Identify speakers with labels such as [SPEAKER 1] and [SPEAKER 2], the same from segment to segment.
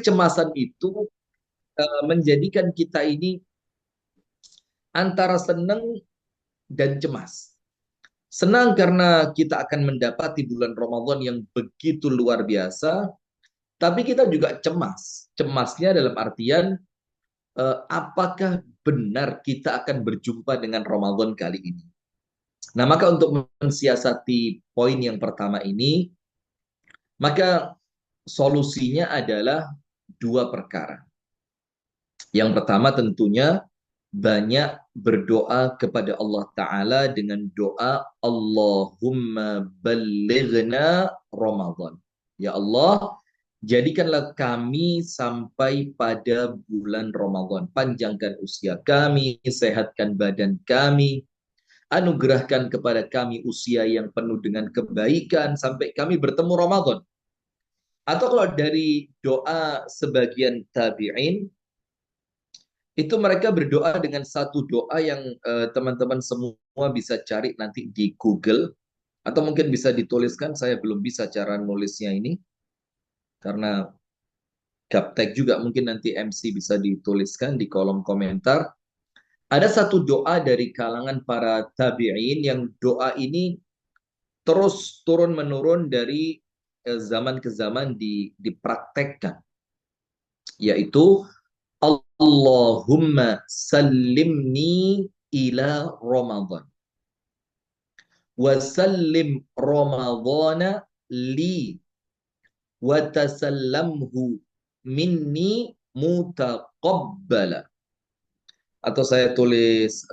[SPEAKER 1] kecemasan itu menjadikan kita ini antara senang dan cemas. Senang karena kita akan mendapati bulan Ramadan yang begitu luar biasa, tapi kita juga cemas. Cemasnya dalam artian apakah benar kita akan berjumpa dengan Ramadan kali ini? Nah, maka untuk mensiasati poin yang pertama ini, maka solusinya adalah dua perkara. Yang pertama tentunya banyak berdoa kepada Allah Ta'ala dengan doa Allahumma balighna Ramadan. Ya Allah, jadikanlah kami sampai pada bulan Ramadan. Panjangkan usia kami, sehatkan badan kami, anugerahkan kepada kami usia yang penuh dengan kebaikan sampai kami bertemu Ramadan. Atau kalau dari doa sebagian tabi'in, itu mereka berdoa dengan satu doa yang teman-teman semua bisa cari nanti di Google, atau mungkin bisa dituliskan. Saya belum bisa cara nulisnya ini karena gaptek juga, mungkin nanti MC bisa dituliskan di kolom komentar. Ada satu doa dari kalangan para tabi'in yang doa ini terus turun menurun dari zaman ke zaman dipraktekkan, yaitu Allahumma sallimni ila Ramadan wa sallim Ramadana li wa tasallamhu minni mutaqabbala. Atau saya tulis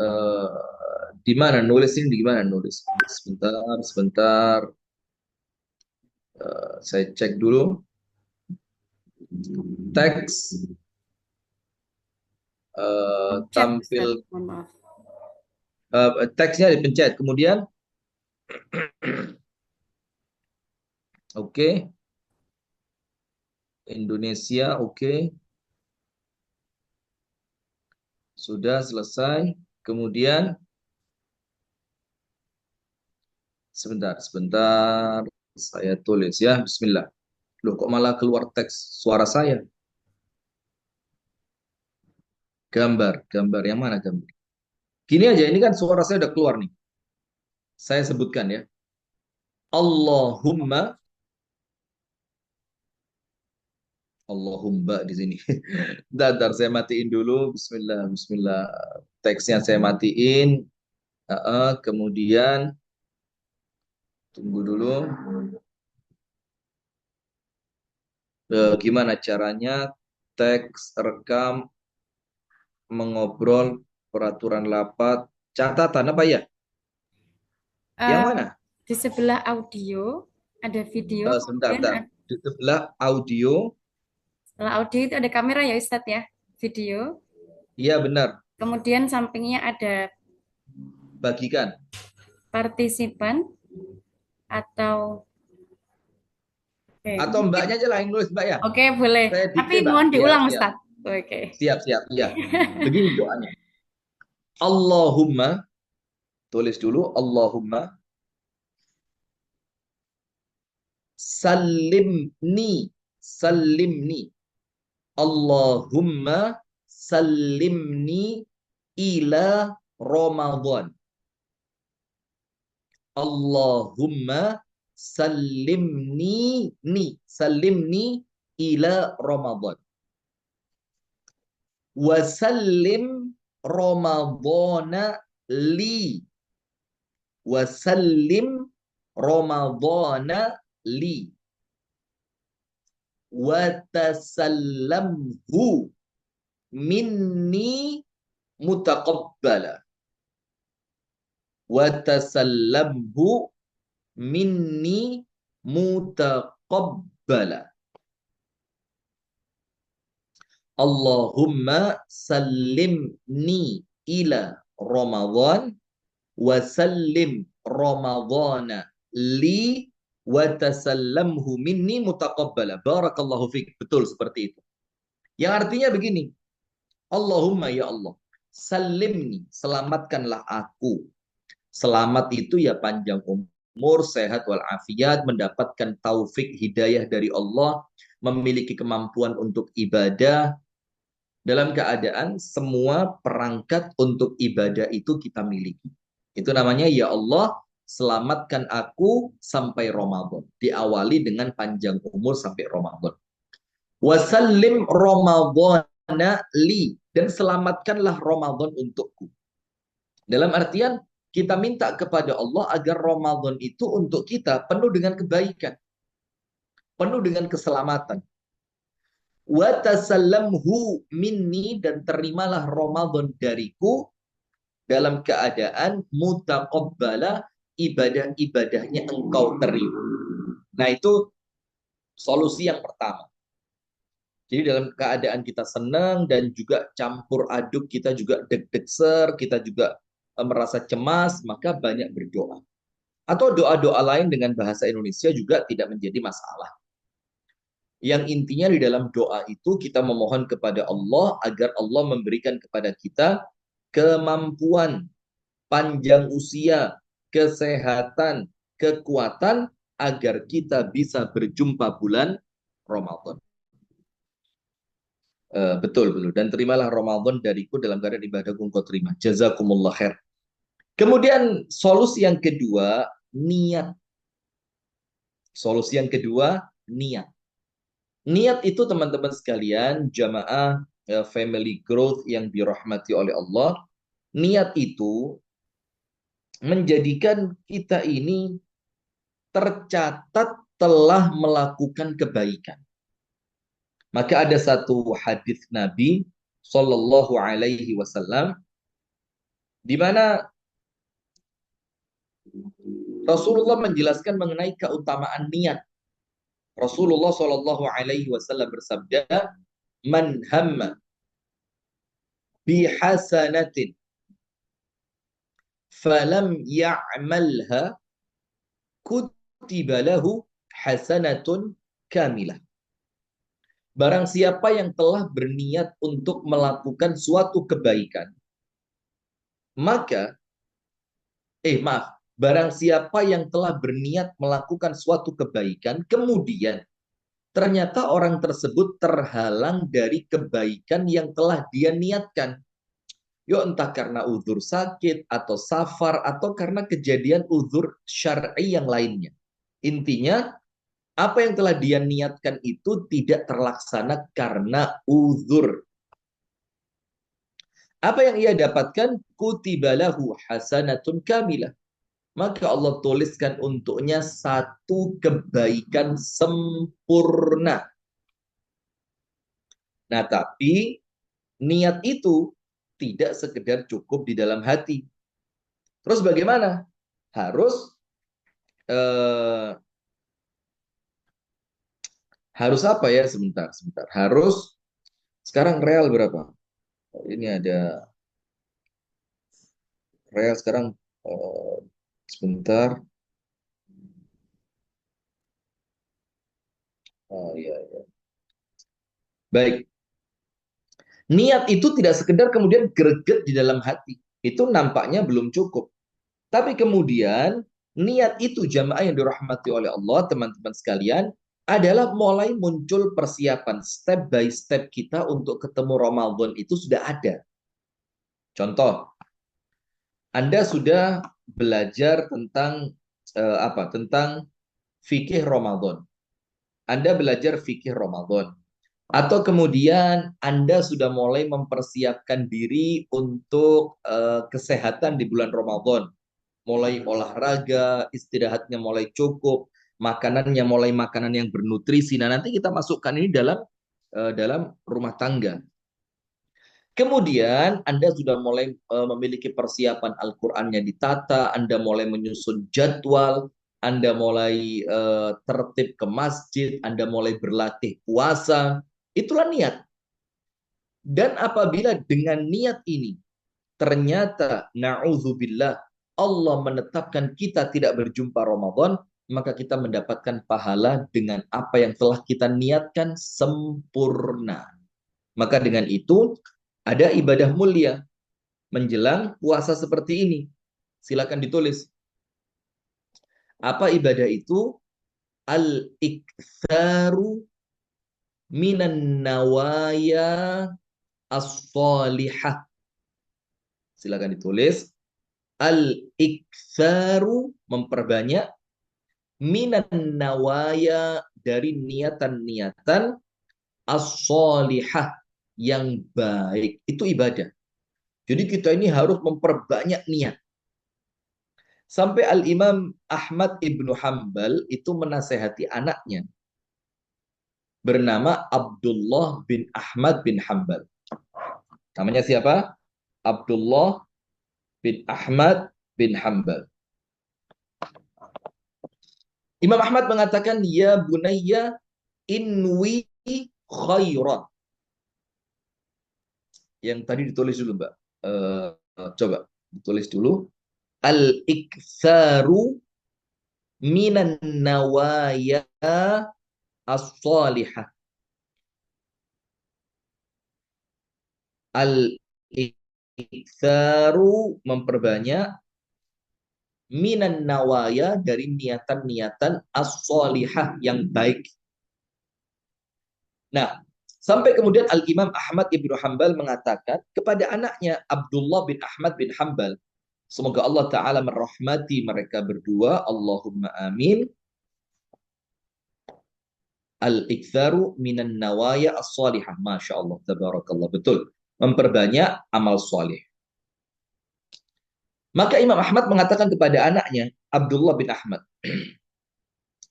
[SPEAKER 1] di mana nulis ini, di mana nulis? Sebentar, saya cek dulu teks
[SPEAKER 2] Chat,
[SPEAKER 1] tampil
[SPEAKER 2] Ustaz. Mohon maaf.
[SPEAKER 1] teksnya dipencet kemudian oke. Indonesia oke. Sudah selesai. Kemudian sebentar saya tulis ya. Bismillah. Loh, kok malah keluar teks suara saya? Gambar yang mana gambar? Gini aja, ini kan suara saya udah keluar nih. Saya sebutkan ya. Allahumma, Allahumma di sini. Bentar, saya matiin dulu. Bismillah, Bismillah. Teksnya saya matiin. Kemudian tunggu dulu. Gimana caranya teks rekam mengobrol peraturan rapat catatan apa ya? Yang
[SPEAKER 2] Eh,
[SPEAKER 1] mana?
[SPEAKER 2] di sebelah audio ada video,
[SPEAKER 1] Sebentar,
[SPEAKER 2] kemudian
[SPEAKER 1] bentar. Di sebelah audio.
[SPEAKER 2] setelah audio itu ada kamera ya Ustadz ya, video,
[SPEAKER 1] Iya benar.
[SPEAKER 2] kemudian sampingnya ada
[SPEAKER 1] Bagikan.
[SPEAKER 2] partisipan atau oke,
[SPEAKER 1] Atau
[SPEAKER 2] mungkin
[SPEAKER 1] mbaknya aja lah yang nulis mbak ya.
[SPEAKER 2] oke boleh,
[SPEAKER 1] Saya
[SPEAKER 2] tapi
[SPEAKER 1] dikte mbak.
[SPEAKER 2] mohon
[SPEAKER 1] Iya
[SPEAKER 2] diulang
[SPEAKER 1] siap.
[SPEAKER 2] Ustadz. Oke.
[SPEAKER 1] Siap siap. Iya. Begini doanya. Allahumma, tulis dulu Allahumma salimni, salimni. Allahumma salimni ila Ramadan. Allahumma salimni ila Ramadan. Wasallim Ramadana li. Wasallim Ramadana li. Watasallamhu minni mutaqabbala. Watasallamhu minni mutaqabbala. Allahumma sallimni ila Ramadan wa sallim Ramadana li wa tasallamhu minni mutaqabbala. Barakallahu fiik. Betul seperti itu. Yang artinya begini. Allahumma ya Allah, salimni, selamatkanlah aku. Selamat itu ya panjang umur, umur, sehat walafiat, mendapatkan taufik hidayah dari Allah, memiliki kemampuan untuk ibadah, dalam keadaan semua perangkat untuk ibadah itu kita miliki. Itu namanya, ya Allah, selamatkan aku sampai Ramadan. Diawali dengan panjang umur sampai Ramadan. Wasallim Ramadana li. Dan selamatkanlah Ramadan untukku. Dalam artian, kita minta kepada Allah agar Ramadan itu untuk kita penuh dengan kebaikan. Penuh dengan keselamatan. Wa tasallamhu minni, dan terimalah Ramadan dariku dalam keadaan mutaqabbala, ibadah-ibadahnya engkau terima. Nah, itu solusi yang pertama. Jadi dalam keadaan kita senang dan juga campur aduk, kita juga deg-degser, kita juga merasa cemas, maka banyak berdoa. Atau doa-doa lain dengan bahasa Indonesia juga tidak menjadi masalah. Yang intinya di dalam doa itu kita memohon kepada Allah agar Allah memberikan kepada kita kemampuan, panjang usia, kesehatan, kekuatan agar kita bisa berjumpa bulan Ramadan. Betul, betul. Dan terimalah Ramadan dariku dalam keadaan ibadahku engkau terima. Jazakumullah khair. Kemudian solusi yang kedua, niat. Solusi yang kedua, niat. Niat itu teman-teman sekalian, jamaah family growth yang dirahmati oleh Allah, niat itu menjadikan kita ini tercatat telah melakukan kebaikan. Maka ada satu hadis Nabi Shallallahu Alaihi Wasallam di mana Rasulullah menjelaskan mengenai keutamaan niat. Rasulullah Shallallahu Alaihi Wasallam bersabda, "Man hamma bihasanatin falam ya'malha kutiba lahu hasanatun kamilah." Barang siapa yang telah berniat untuk melakukan suatu kebaikan, maka barang siapa yang telah berniat melakukan suatu kebaikan, kemudian ternyata orang tersebut terhalang dari kebaikan yang telah dia niatkan. Yo, entah karena uzur sakit atau safar atau karena kejadian uzur syar'i yang lainnya. Intinya, apa yang telah dia niatkan itu tidak terlaksana karena uzur. Apa yang ia dapatkan? Kutibalahu hasanatun kamilah. Maka Allah tuliskan untuknya satu kebaikan sempurna. Nah, tapi niat itu tidak sekedar cukup di dalam hati. Terus bagaimana? Harus apa ya? Sebentar. Harus, sekarang real berapa? Ini ada real sekarang, sebentar. Oh iya, iya. Baik. Niat itu tidak sekedar kemudian greget di dalam hati. Itu nampaknya belum cukup. Tapi kemudian niat itu, jamaah yang dirahmati oleh Allah, teman-teman sekalian, adalah mulai muncul persiapan step by step kita untuk ketemu Ramadan itu sudah ada. Contoh, Anda sudah belajar tentang Tentang fikih Ramadan. Anda belajar fikih Ramadan. Atau kemudian Anda sudah mulai mempersiapkan diri untuk kesehatan di bulan Ramadan. Mulai olahraga, istirahatnya mulai cukup, makanannya mulai makanan yang bernutrisi. Nah, nanti kita masukkan ini dalam rumah tangga. Kemudian Anda sudah mulai memiliki persiapan Al-Qur'annya ditata, Anda mulai menyusun jadwal, Anda mulai tertib ke masjid, Anda mulai berlatih puasa. Itulah niat. Dan apabila dengan niat ini ternyata na'udzubillah Allah menetapkan kita tidak berjumpa Ramadan, maka kita mendapatkan pahala dengan apa yang telah kita niatkan sempurna. Maka dengan itu ada ibadah mulia menjelang puasa seperti ini. Silakan ditulis. Apa ibadah itu? Al-iktharu minan nawaya as-salihah. Silakan ditulis. Al-iktharu, memperbanyak, minan nawaya, dari niatan-niatan, as-salihah, yang baik. Itu ibadah. Jadi kita ini harus memperbanyak niat. Sampai Al-Imam Ahmad Ibnu Hambal itu menasehati anaknya, bernama Abdullah bin Ahmad bin Hambal. Namanya siapa? Abdullah bin Ahmad bin Hambal. Imam Ahmad mengatakan, ya bunayya inwi khairan. Yang tadi ditulis dulu, Mbak. Coba ditulis dulu. Al-iktsaru minan nawaya as-salihah. Al-iktsaru, memperbanyak, minan nawaya, dari niatan-niatan, as-salihah, yang baik. Nah, sampai kemudian Al-Imam Ahmad Ibnu Hambal mengatakan kepada anaknya Abdullah bin Ahmad bin Hambal, semoga Allah Ta'ala merahmati mereka berdua, Allahumma amin. Al-iktharu minan nawaya as-salihah. Masya Allah, tabarakallah. Betul. Memperbanyak amal soleh. Maka Imam Ahmad mengatakan kepada anaknya, Abdullah bin Ahmad.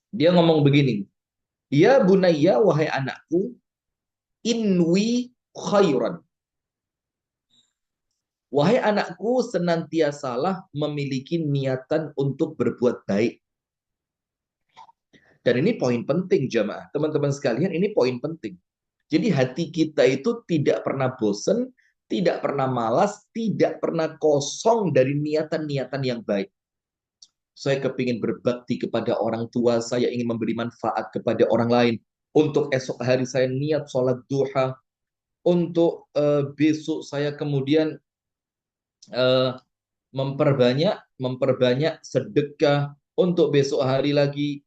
[SPEAKER 1] Dia ngomong begini, ya bunayya, wahai anakku, inwi khairan. Wahai anakku, senantiasalah memiliki niatan untuk berbuat baik. Dan ini poin penting, jamaah. Teman-teman sekalian, ini poin penting. Jadi hati kita itu tidak pernah bosan, tidak pernah malas, tidak pernah kosong dari niatan-niatan yang baik. Saya kepingin berbakti kepada orang tua, saya ingin memberi manfaat kepada orang lain. Untuk esok hari saya niat sholat duha. Untuk besok saya kemudian eh, memperbanyak sedekah. Untuk besok hari lagi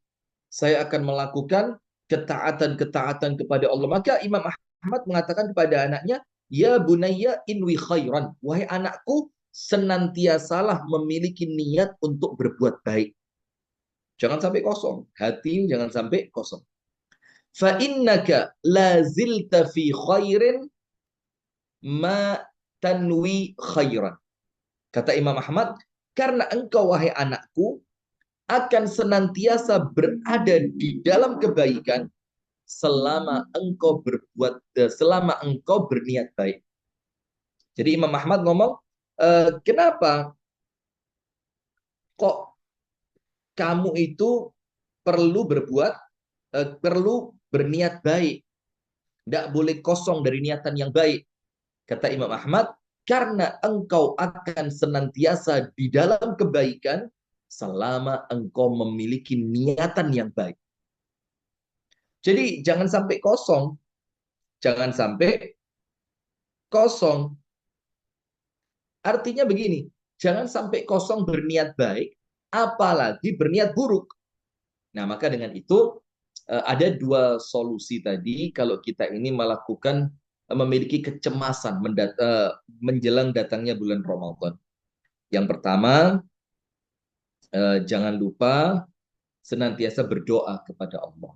[SPEAKER 1] saya akan melakukan ketaatan-ketaatan kepada Allah. Maka Imam Ahmad mengatakan kepada anaknya, ya bunayya inwi khairan. Wahai anakku, senantiasalah memiliki niat untuk berbuat baik. Jangan sampai kosong. Hati jangan sampai kosong. Fa innaka la zilta fi khairin ma tanwi khairan. Kata Imam Ahmad, karena engkau wahai anakku akan senantiasa berada di dalam kebaikan selama engkau berniat baik. Jadi Imam Ahmad ngomong, kenapa kok kamu itu perlu berniat baik, tidak boleh kosong dari niatan yang baik. Kata Imam Ahmad, karena engkau akan senantiasa di dalam kebaikan selama engkau memiliki niatan yang baik. Jadi jangan sampai kosong. Jangan sampai kosong. Artinya begini, jangan sampai kosong berniat baik, apalagi berniat buruk. Nah, maka dengan itu ada dua solusi tadi kalau kita ini melakukan memiliki kecemasan menjelang datangnya bulan Ramadan. Yang pertama, jangan lupa senantiasa berdoa kepada Allah.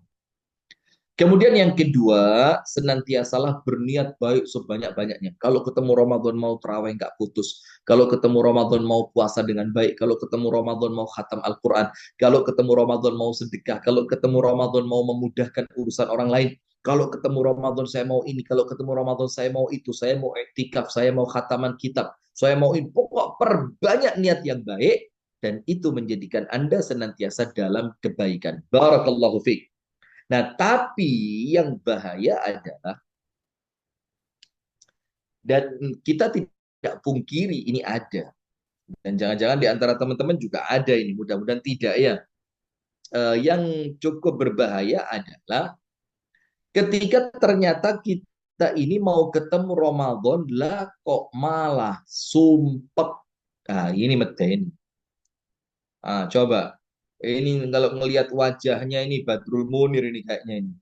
[SPEAKER 1] Kemudian yang kedua, senantiasalah berniat baik sebanyak-banyaknya. Kalau ketemu Ramadan mau terawih nggak putus. Kalau ketemu Ramadan mau puasa dengan baik. Kalau ketemu Ramadan mau khatam Al-Quran. Kalau ketemu Ramadan mau sedekah. Kalau ketemu Ramadan mau memudahkan urusan orang lain. Kalau ketemu Ramadan saya mau ini. Kalau ketemu Ramadan saya mau itu. Saya mau iktikaf. Saya mau khataman kitab. Saya mau ini. Pokok perbanyak niat yang baik. Dan itu menjadikan Anda senantiasa dalam kebaikan. Barakallahu fiqh. Nah, tapi yang bahaya adalah, dan kita tidak pungkiri ini ada. Dan jangan-jangan di antara teman-teman juga ada ini, mudah-mudahan tidak ya. Yang cukup berbahaya adalah ketika ternyata kita ini mau ketemu Ramadan, lah kok malah sumpek. Nah, ini meten. Coba. Ini kalau ngelihat wajahnya ini Badrul Munir ini kayaknya ini.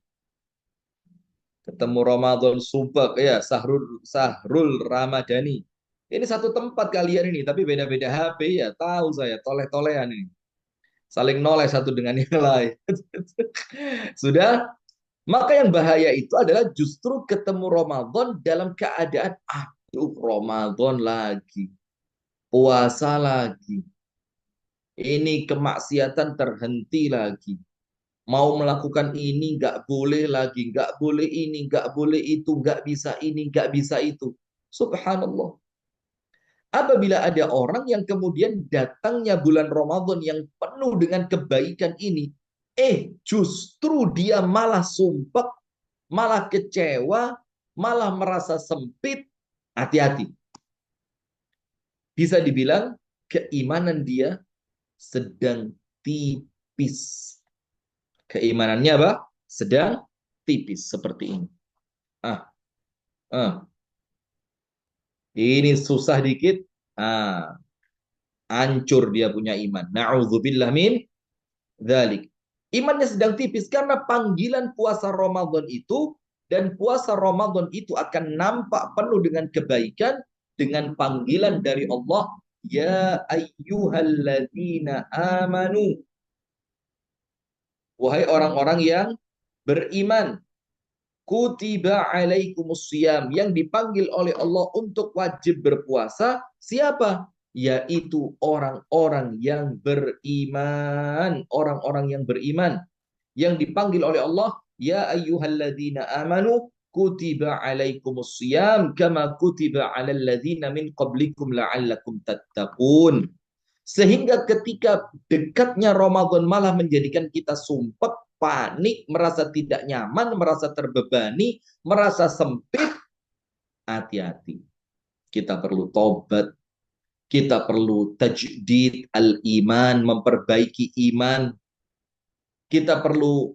[SPEAKER 1] Ketemu Ramadan Subak ya, Sahrul Ramadhani. Ini satu tempat kalian ini, tapi beda-beda HP ya. Tahu saya, toleh-tolehan ini. Saling noleh satu dengan yang lain. Sudah, maka yang bahaya itu adalah justru ketemu Ramadan dalam keadaan aduh Ramadan lagi, puasa lagi. Ini kemaksiatan terhenti lagi. Mau melakukan ini nggak boleh lagi, nggak boleh ini, nggak boleh itu, nggak bisa ini, nggak bisa itu. Subhanallah. Apabila ada orang yang kemudian datangnya bulan Ramadan yang penuh dengan kebaikan ini, justru dia malah sumpah, malah kecewa, malah merasa sempit, hati-hati. Bisa dibilang keimanan dia sedang tipis. Keimanannya apa? Sedang tipis seperti ini. Ah, ah. Ini susah dikit. Ah, hancur dia punya iman. Na'udzubillah min dzalik. Imannya sedang tipis karena panggilan puasa Ramadan itu dan puasa Ramadan itu akan nampak penuh dengan kebaikan dengan panggilan dari Allah, ya ayyuhalladzina amanu. Wahai orang-orang yang beriman, kutiba alaikumusiyam, yang dipanggil oleh Allah untuk wajib berpuasa siapa? Yaitu orang-orang yang beriman, orang-orang yang beriman yang dipanggil oleh Allah, ya ayyuhalladzina amanu kutiba alaikumusiyam kama kutiba alal ladzina min qablikum la'allakum tattaqun. Sehingga ketika dekatnya Ramadan malah menjadikan kita sumpah, panik, merasa tidak nyaman, merasa terbebani, merasa sempit. Hati-hati. Kita perlu tobat. Kita perlu tajdid al-iman, memperbaiki iman. Kita perlu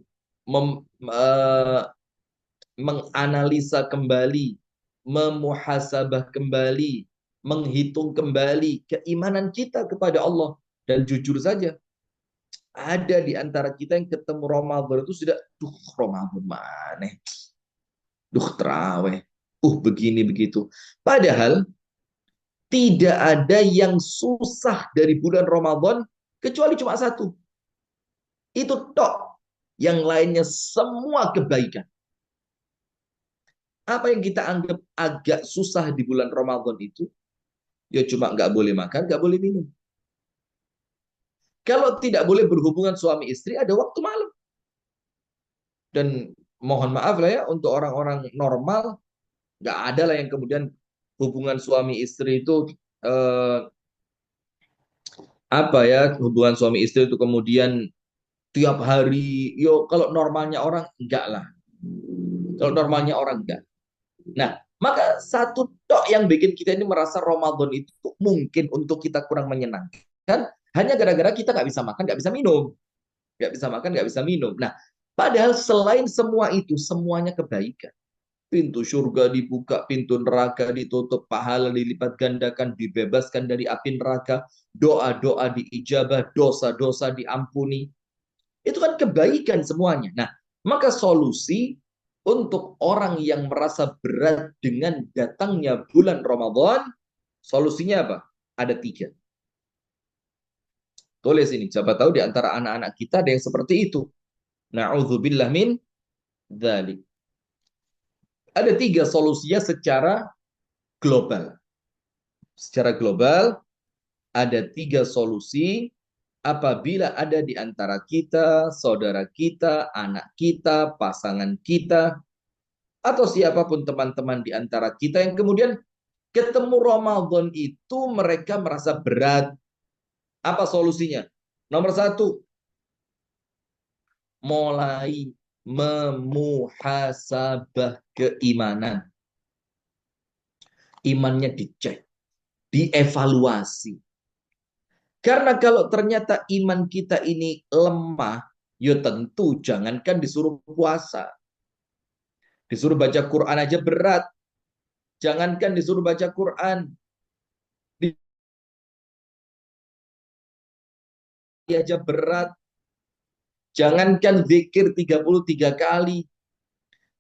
[SPEAKER 1] menganalisa kembali, memuhasabah kembali, menghitung kembali keimanan kita kepada Allah. Dan jujur saja, ada di antara kita yang ketemu Ramadan itu sudah, duh Ramadan mana? Duh terawih. Begini begitu. Padahal tidak ada yang susah dari bulan Ramadan kecuali cuma satu. Itu tok. Yang lainnya semua kebaikan. Apa yang kita anggap agak susah di bulan Ramadan itu? Ya cuma nggak boleh makan, nggak boleh minum. Kalau tidak boleh berhubungan suami istri, ada waktu malam. Dan mohon maaf lah ya, untuk orang-orang normal, nggak ada lah yang kemudian hubungan suami istri itu apa ya, hubungan suami istri itu kemudian tiap hari. Yo kalau normalnya orang enggak lah. Kalau normalnya orang enggak. Nah, maka satu tok yang bikin kita ini merasa Ramadan itu mungkin untuk kita kurang menyenangkan hanya gara-gara kita nggak bisa makan, nggak bisa minum, nggak bisa makan, nggak bisa minum. Nah, padahal selain semua itu semuanya kebaikan. Pintu surga dibuka, pintu neraka ditutup, pahala dilipat gandakan, dibebaskan dari api neraka, doa-doa diijabah, dosa-dosa diampuni. Itu kan kebaikan semuanya. Nah, maka solusi untuk orang yang merasa berat dengan datangnya bulan Ramadan, solusinya apa? Ada tiga. Tulis ini, siapa tahu di antara anak-anak kita ada yang seperti itu. Na'udzubillah min dzalik. Ada tiga solusinya secara global. Secara global, ada tiga solusi apabila ada di antara kita, saudara kita, anak kita, pasangan kita, atau siapapun teman-teman di antara kita yang kemudian ketemu Ramadan itu mereka merasa berat. Apa solusinya? Nomor satu, mulai memuhasabah keimanan. Imannya dicek, dievaluasi. Karena kalau ternyata iman kita ini lemah, ya tentu jangankan disuruh puasa. Disuruh baca Quran aja berat. Jangankan disuruh baca Quran, dia aja berat. Jangankan zikir 33 kali,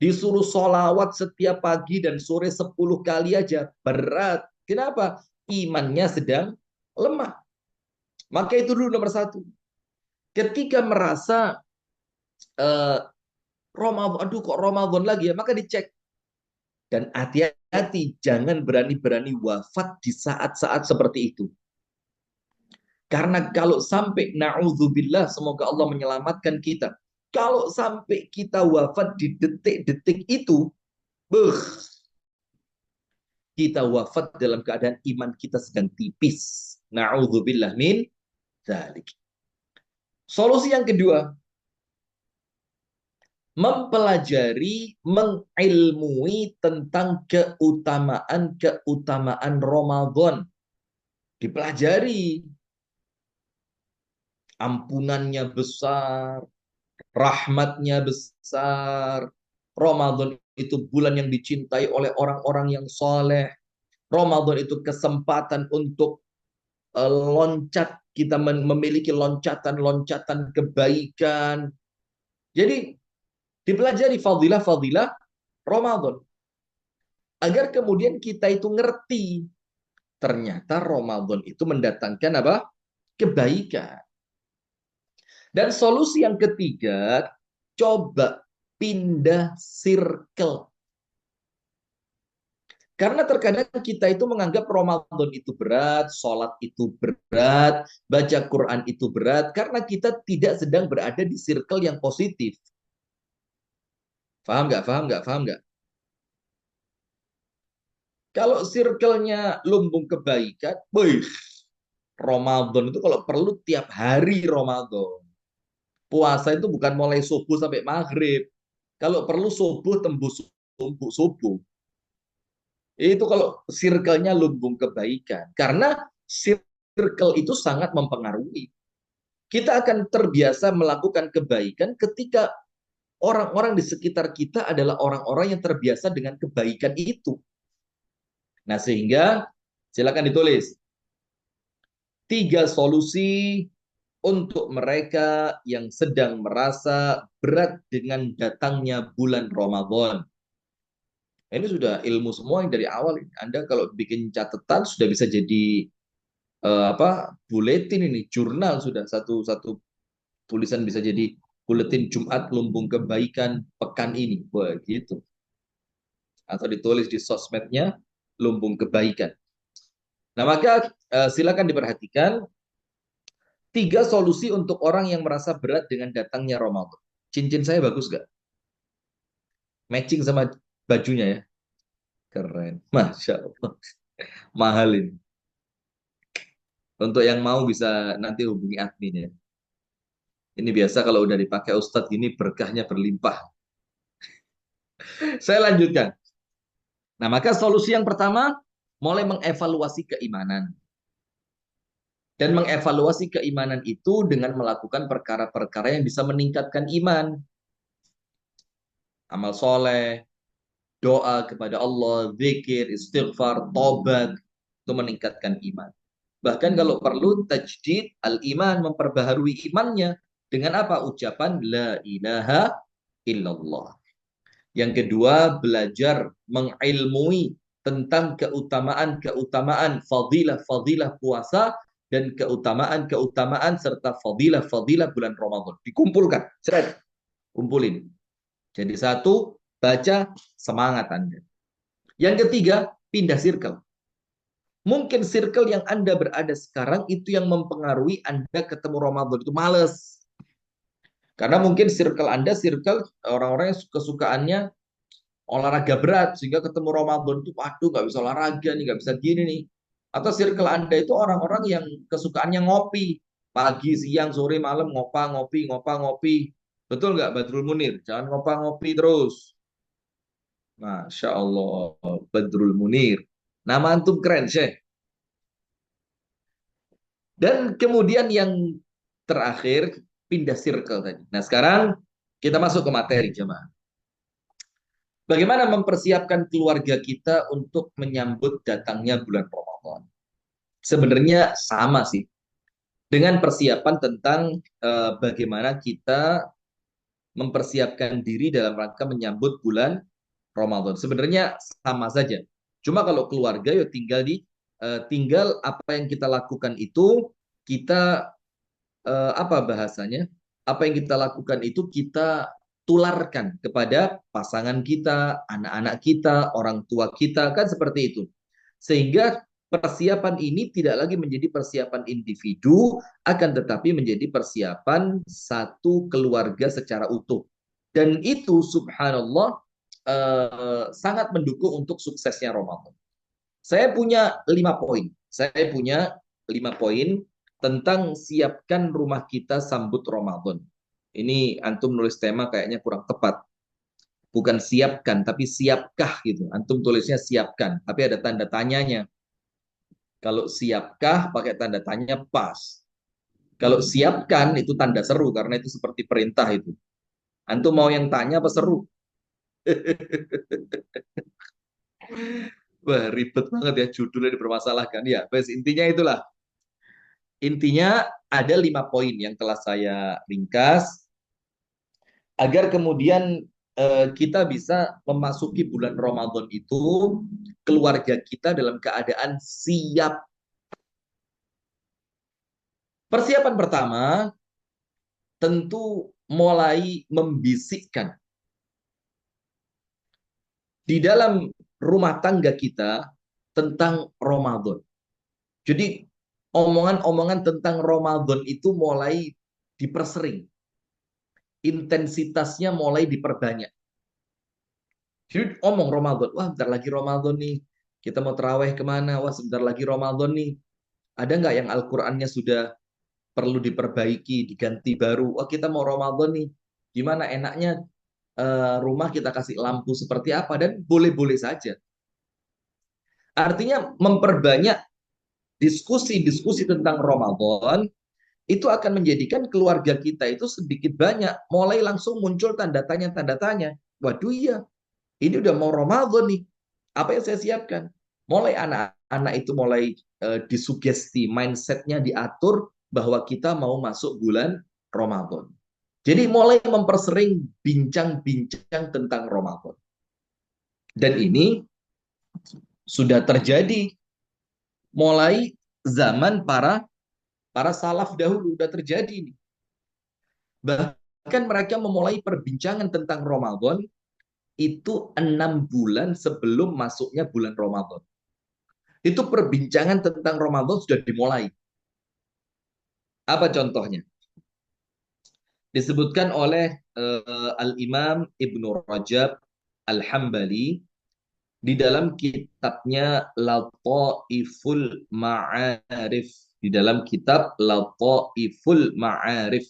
[SPEAKER 1] disuruh solawat setiap pagi dan sore 10 kali aja. Berat. Kenapa? Imannya sedang lemah. Maka itu dulu nomor satu. Ketika merasa eh, Ramadan, aduh kok Ramadan lagi ya, maka dicek. Dan hati-hati, jangan berani-berani wafat di saat-saat seperti itu. Karena kalau sampai na'udzubillah, semoga Allah menyelamatkan kita. Kalau sampai kita wafat di detik-detik itu, beuh, kita wafat dalam keadaan iman kita sedang tipis. Na'udzubillah min dzalik. Solusi yang kedua, mempelajari, mengilmui tentang keutamaan-keutamaan Ramadan. Dipelajari, ampunannya besar, rahmatnya besar. Ramadan itu bulan yang dicintai oleh orang-orang yang soleh. Ramadan itu kesempatan untuk loncat, kita memiliki loncatan-loncatan kebaikan. Jadi dipelajari fadilah-fadilah Ramadan. Agar kemudian kita itu ngerti. Ternyata Ramadan itu mendatangkan apa? Kebaikan. Dan solusi yang ketiga, coba pindah circle. Karena terkadang kita itu menganggap Ramadan itu berat, sholat itu berat, baca Quran itu berat, karena kita tidak sedang berada di circle yang positif. Paham nggak? Paham nggak? Paham nggak? Kalau circle-nya lumbung kebaikan, boy, Ramadan itu kalau perlu tiap hari Ramadan. Puasa itu bukan mulai subuh sampai maghrib. Kalau perlu subuh tembus subuh. Itu kalau circle-nya lumbung kebaikan. Karena circle itu sangat mempengaruhi. Kita akan terbiasa melakukan kebaikan ketika orang-orang di sekitar kita adalah orang-orang yang terbiasa dengan kebaikan itu. Nah, sehingga silakan ditulis 3 solusi untuk mereka yang sedang merasa berat dengan datangnya bulan Ramadan. Ini sudah ilmu semua yang dari awal. Anda kalau bikin catatan sudah bisa jadi buletin ini, jurnal sudah satu tulisan bisa jadi buletin Jumat lumbung kebaikan pekan ini. Wah, gitu. Atau ditulis di sosmednya lumbung kebaikan. Nah, maka silakan diperhatikan 3 solusi untuk orang yang merasa berat dengan datangnya Ramadan. Cincin saya bagus gak? Matching sama bajunya ya. Keren. Masya Allah. Mahal ini. Untuk yang mau bisa nanti hubungi admin ya. Ini biasa kalau udah dipakai Ustadz gini berkahnya berlimpah. Saya lanjutkan. Nah, maka solusi yang pertama, mulai mengevaluasi keimanan. Dan mengevaluasi keimanan itu dengan melakukan perkara-perkara yang bisa meningkatkan iman. Amal soleh, doa kepada Allah, zikir, istighfar, tobat, itu meningkatkan iman. Bahkan kalau perlu tajdid al-iman, memperbaharui imannya dengan apa? Ucapan la ilaha illallah. Yang kedua, belajar mengilmui tentang keutamaan-keutamaan fadilah-fadilah puasa dan keutamaan-keutamaan serta fadilah-fadilah bulan Ramadan. Dikumpulkan, seret, kumpulin. Jadi satu, baca, semangat Anda. Yang ketiga, pindah circle. Mungkin circle yang Anda berada sekarang itu yang mempengaruhi Anda ketemu Ramadan itu males. Karena mungkin circle Anda, circle orang-orang yang kesukaannya olahraga berat, sehingga ketemu Ramadan itu, waduh nggak bisa olahraga nih, nggak bisa gini nih. Atau circle Anda itu orang-orang yang kesukaannya ngopi. Pagi, siang, sore, malam, ngopa, ngopi, ngopa, ngopi. Betul nggak Badrul Munir? Jangan ngopa, ngopi terus. Masya Allah, Badrul Munir. Nama antum keren, Syekh. Dan kemudian yang terakhir, pindah circle tadi. Nah, sekarang kita masuk ke materi, jemaah. Bagaimana mempersiapkan keluarga kita untuk menyambut datangnya bulan Ramadan? Sebenarnya sama sih. dengan persiapan tentang bagaimana kita mempersiapkan diri dalam rangka menyambut bulan Ramadan. Sebenarnya sama saja. Cuma kalau keluarga ya tinggal apa yang kita lakukan itu kita apa bahasanya? Apa yang kita lakukan itu kita tularkan kepada pasangan kita, anak-anak kita, orang tua kita, kan seperti itu. Sehingga persiapan ini tidak lagi menjadi persiapan individu, akan tetapi menjadi persiapan satu keluarga secara utuh. Dan itu subhanallah sangat mendukung untuk suksesnya Ramadan. Saya punya 5 poin. Saya punya 5 poin tentang siapkan rumah kita sambut Ramadan. Ini antum nulis tema kayaknya kurang tepat. Bukan siapkan, tapi siapkah gitu. Antum tulisnya siapkan, tapi ada tanda tanyanya. Kalau siapkah pakai tanda tanya pas. Kalau siapkan itu tanda seru karena itu seperti perintah itu. Antum mau yang tanya apa seru? Wah, ribet banget ya judulnya dipermasalahkan. Ya, bes intinya itulah. Intinya ada 5 poin yang telah saya ringkas agar kemudian kita bisa memasuki bulan Ramadan itu keluarga kita dalam keadaan siap. Persiapan pertama tentu mulai membisikkan di dalam rumah tangga kita tentang Ramadan. Jadi omongan-omongan tentang Ramadan itu mulai dipersering, intensitasnya mulai diperbanyak. Jadi omong Ramadan, wah bentar lagi Ramadan nih, kita mau terawih kemana? Wah sebentar lagi Ramadan nih, ada nggak yang Al-Qur'annya sudah perlu diperbaiki, diganti baru? Wah kita mau Ramadan nih, gimana enaknya rumah kita kasih lampu seperti apa? Dan boleh-boleh saja. Artinya memperbanyak diskusi-diskusi tentang Ramadan itu akan menjadikan keluarga kita itu sedikit banyak mulai langsung muncul tanda tanya tanda tanya. Waduh iya, ini udah mau Ramadan nih. Apa yang saya siapkan? Mulai anak-anak itu mulai disugesti, mindsetnya diatur bahwa kita mau masuk bulan Ramadan. Jadi mulai mempersering bincang-bincang tentang Ramadan. Dan ini sudah terjadi mulai zaman para para salaf dahulu udah terjadi ini. Bahkan mereka memulai perbincangan tentang Ramadan itu 6 bulan sebelum masuknya bulan Ramadan. Itu perbincangan tentang Ramadan sudah dimulai. Apa contohnya? Disebutkan oleh Al-Imam Ibnu Rajab Al-Hambali di dalam kitabnya Lataiful Ma'arif. Di dalam kitab Lataiful Ma'arif.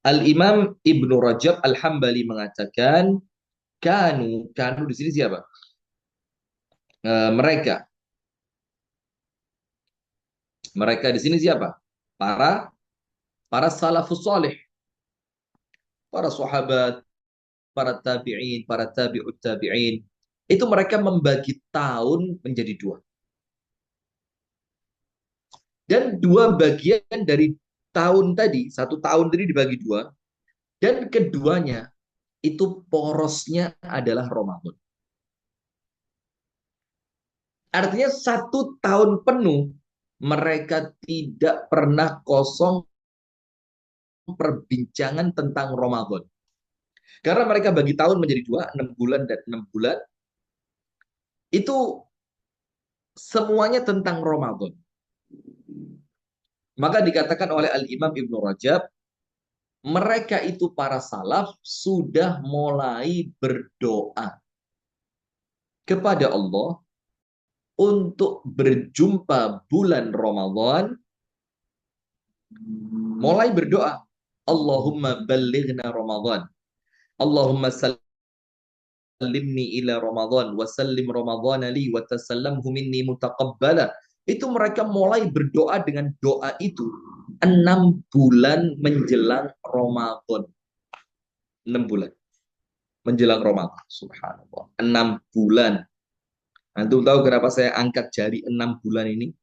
[SPEAKER 1] Al-Imam Ibnu Rajab Al-Hambali mengatakan, kanu di sini siapa? Mereka. Mereka di sini siapa? Para para salafus salih, para sahabat, para tabi'in, para tabi'ut tabi'in. Itu mereka membagi tahun menjadi dua. Dan dua bagian dari tahun tadi, 1 tahun tadi dibagi dua, dan keduanya itu porosnya adalah Ramadan. Artinya 1 tahun penuh mereka tidak pernah kosong perbincangan tentang Ramadan. Karena mereka bagi tahun menjadi dua, 6 bulan dan 6 bulan. Itu semuanya tentang Ramadan. Maka dikatakan oleh Al-Imam Ibnu Rajab, mereka itu para salaf sudah mulai berdoa kepada Allah untuk berjumpa bulan Ramadan, mulai berdoa, Allahumma balighna Ramadan. Allahumma sallimni ila Ramadan wa sallim Ramadhan li wa tasallamhu minni mutaqabbala. Itu mereka mulai berdoa dengan doa itu 6 bulan menjelang Ramadan. 6 bulan menjelang Ramadan. Subhanallah. 6 bulan. Antum tahu kenapa saya angkat jari 6 bulan ini?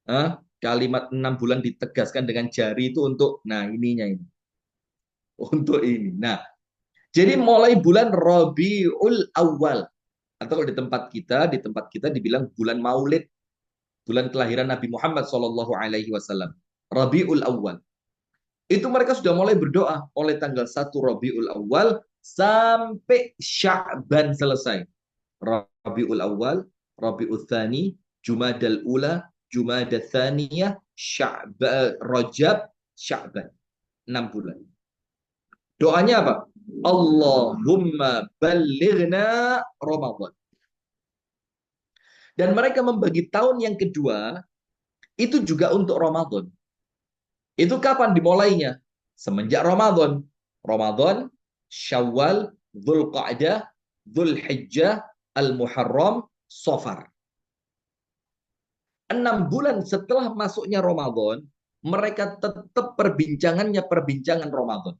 [SPEAKER 1] Hah? Kalimat 6 bulan ditegaskan dengan jari itu untuk, nah ininya ini. Untuk ini. Nah, jadi mulai bulan Rabiul Awal. Atau kalau di tempat kita dibilang bulan Maulid, bulan kelahiran Nabi Muhammad SAW. Rabiul Awal. Itu mereka sudah mulai berdoa oleh tanggal 1 Rabiul Awal sampai Sya'ban selesai. Rabiul Awal, Rabiul Tsani, Jumadal Ula, Jumadal Tsaniyah, Sya'ban, Rajab, Sya'ban. 6 bulan. Doanya apa? Allahumma balighna Ramadan. Dan mereka membagi tahun yang kedua itu juga untuk Ramadan. Itu kapan dimulainya? Semenjak Ramadan. Ramadan, Syawal, Dzulqa'dah, Dzulhijjah, Al-Muharram, Safar. 6 bulan setelah masuknya Ramadan, mereka tetap perbincangannya perbincangan Ramadan.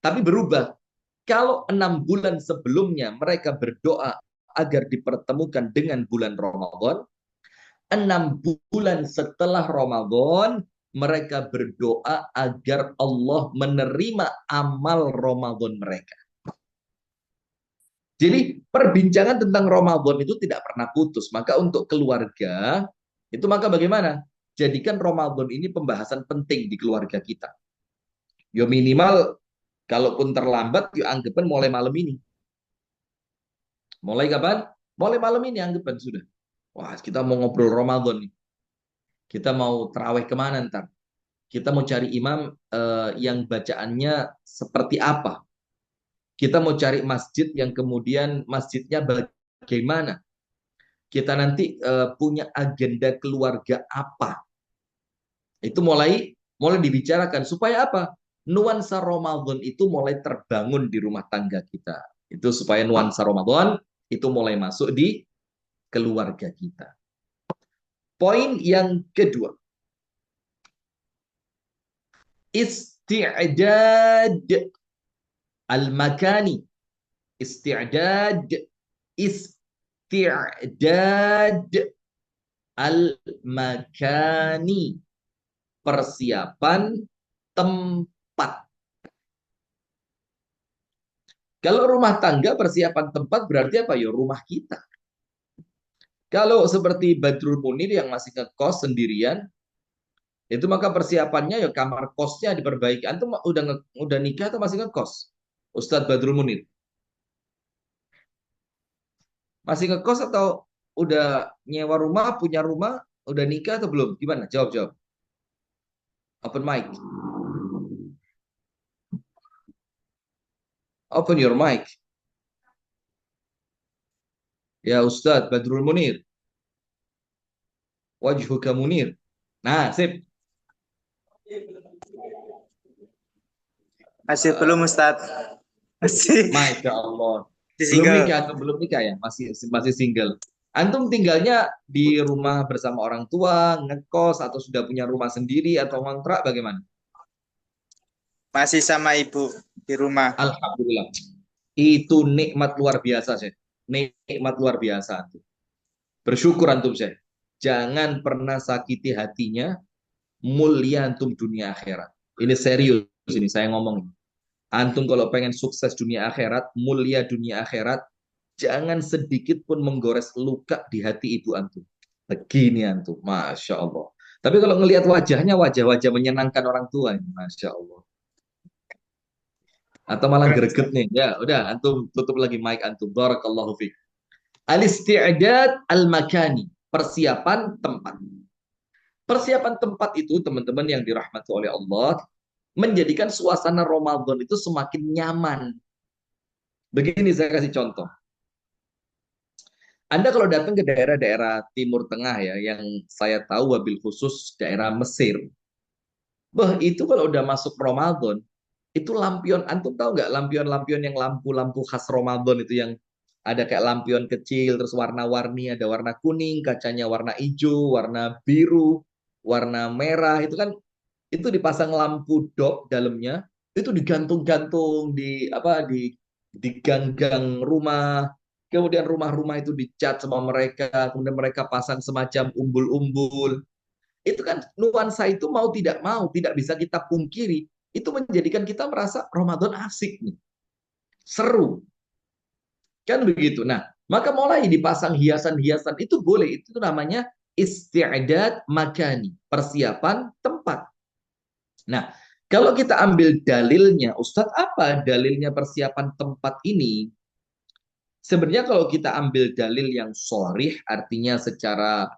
[SPEAKER 1] Tapi berubah. Kalau 6 bulan sebelumnya mereka berdoa agar dipertemukan dengan bulan Ramadan, 6 bulan setelah Ramadan mereka berdoa agar Allah menerima amal Ramadan mereka. Jadi perbincangan tentang Ramadan itu tidak pernah putus. Maka untuk keluarga, itu maka bagaimana? Jadikan Ramadan ini pembahasan penting di keluarga kita. Yo minimal, kalaupun terlambat, yo anggapan mulai malam ini. Mulai kapan? Mulai malam ini anggapan sudah. Wah, kita mau ngobrol Ramadan nih. Kita mau terawih kemana ntar? Kita mau cari imam yang bacaannya seperti apa? Kita mau cari masjid yang kemudian masjidnya bagaimana? Kita nanti punya agenda keluarga apa? Itu mulai dibicarakan supaya apa? Nuansa Ramadan itu mulai terbangun di rumah tangga kita. Itu supaya nuansa Ramadan itu mulai masuk di keluarga kita. Poin yang kedua. Isti'dad al-makani. Isti'dad al-makani. Persiapan tempat. Kalau rumah tangga persiapan tempat berarti apa? Ya rumah kita. Kalau seperti Badrul Munir yang masih ngekos sendirian, itu maka persiapannya ya kamar kosnya diperbaiki. Antum udah nikah atau masih ngekos? Ustadz Badrul Munir. Masih ngekos atau udah nyewa rumah, punya rumah, udah nikah atau belum? Gimana? Jawab. Open mic. Open your mic. Ya Ustadz Badrul Munir. Wajhuka munir. Nah, sip.
[SPEAKER 3] Masih belum Ustadz.
[SPEAKER 1] Masya Allah.
[SPEAKER 3] Masih
[SPEAKER 1] Belum
[SPEAKER 3] single.
[SPEAKER 1] nikah atau belum nikah ya? Masih single. Antum tinggalnya di rumah bersama orang tua, ngekos, atau sudah punya rumah sendiri, atau ngontrak, bagaimana?
[SPEAKER 3] Masih sama ibu di rumah.
[SPEAKER 1] Alhamdulillah. Itu nikmat luar biasa, Syekh. Nikmat luar biasa. Antum. Bersyukur antum, Syekh. Jangan pernah sakiti hatinya, mulia antum dunia akhirat. Ini serius ini saya ngomong. Antum kalau pengen sukses dunia akhirat, mulia dunia akhirat, jangan sedikit pun menggores luka di hati ibu antum. Begini antum, Masya Allah. Tapi kalau ngelihat wajahnya, wajah-wajah menyenangkan orang tua, Masya Allah. Atau malah greget nih. Ya, udah, antum tutup lagi mic antum. Barakallahu fiik. Al-isti'dad al-makani. Persiapan tempat. Persiapan tempat itu, teman-teman yang dirahmati oleh Allah, menjadikan suasana Ramadan itu semakin nyaman. Begini saya kasih contoh. Anda kalau datang ke daerah-daerah Timur Tengah ya, yang saya tahu wabil khusus daerah Mesir, itu kalau udah masuk Ramadan, itu lampion, antum tahu nggak lampion-lampion yang lampu-lampu khas Ramadan itu yang ada kayak lampion kecil, terus warna-warni, ada warna kuning, kacanya warna hijau, warna biru, warna merah, itu kan itu dipasang lampu dop dalamnya, itu digantung-gantung di apa di gang-gang rumah, kemudian rumah-rumah itu dicat sama mereka, kemudian mereka pasang semacam umbul-umbul. Itu kan nuansa itu mau tidak mau, tidak bisa kita pungkiri. Itu menjadikan kita merasa Ramadan asik nih, seru. Kan begitu. Nah, maka mulai dipasang hiasan-hiasan itu boleh. Itu namanya isti'dad makani, persiapan tempat. Nah, kalau kita ambil dalilnya, Ustadz, apa dalilnya persiapan tempat ini? Sebenarnya kalau kita ambil dalil yang sharih, artinya secara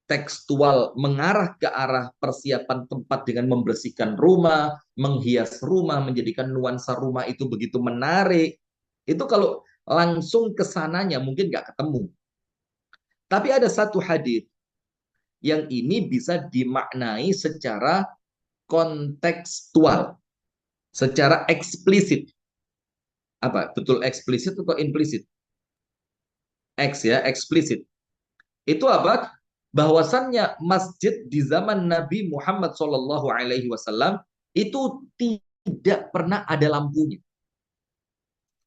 [SPEAKER 1] tekstual mengarah ke arah persiapan tempat dengan membersihkan rumah, menghias rumah, menjadikan nuansa rumah itu begitu menarik. Itu kalau langsung ke sananya mungkin nggak ketemu. Tapi ada satu hadis yang ini bisa dimaknai secara kontekstual, secara eksplisit. Apa? Betul eksplisit atau implisit? X ya, eksplisit. Itu apa? Bahwasannya masjid di zaman Nabi Muhammad SAW itu tidak pernah ada lampunya.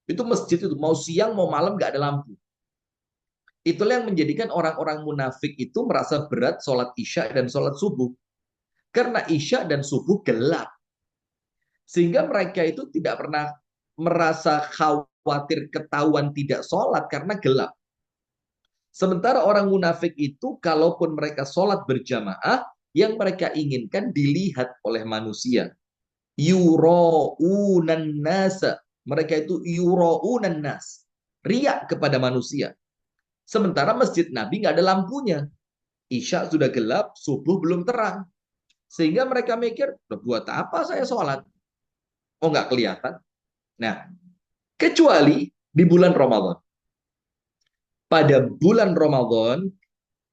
[SPEAKER 1] Itu masjid itu mau siang mau malam nggak ada lampu. Itulah yang menjadikan orang-orang munafik itu merasa berat sholat isya dan sholat subuh. Karena isya dan subuh gelap. Sehingga mereka itu tidak pernah merasa khawatir ketahuan tidak sholat karena gelap. Sementara orang munafik itu, kalaupun mereka sholat berjamaah, yang mereka inginkan dilihat oleh manusia. Yura'unan nasa. Mereka itu yura'unan nas. Riak kepada manusia. Sementara masjid Nabi nggak ada lampunya. Isya sudah gelap, subuh belum terang. Sehingga mereka mikir, buat apa saya sholat? Oh, nggak kelihatan. Nah, kecuali di bulan Ramadan. Pada bulan Ramadan,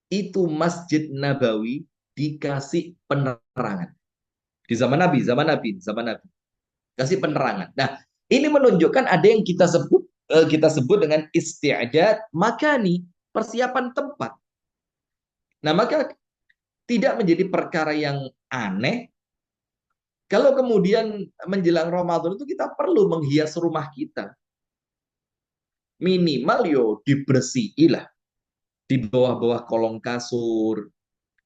[SPEAKER 1] itu Masjid Nabawi dikasih penerangan. Di zaman Nabi, zaman Nabi, zaman Nabi. Kasih penerangan. Nah, ini menunjukkan ada yang kita sebut dengan isti'dad makani, persiapan tempat. Nah, maka tidak menjadi perkara yang aneh kalau kemudian menjelang Ramadan itu kita perlu menghias rumah kita. Minimal yo dibersihilah di bawah-bawah kolong kasur,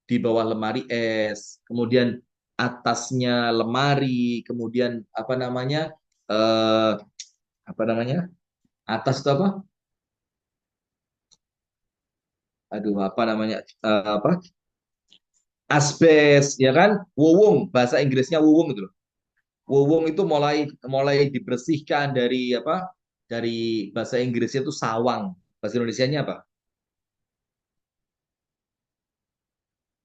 [SPEAKER 1] di bawah lemari es, kemudian atasnya lemari, kemudian eh, apa namanya atas itu apa? Aduh, apa namanya? Apa? Asbes, ya kan? Wuwung, bahasa Inggrisnya wuwung itu loh. Wuwung itu mulai mulai dibersihkan dari apa? Dari bahasa Inggrisnya itu sawang. Bahasa Indonesianya apa?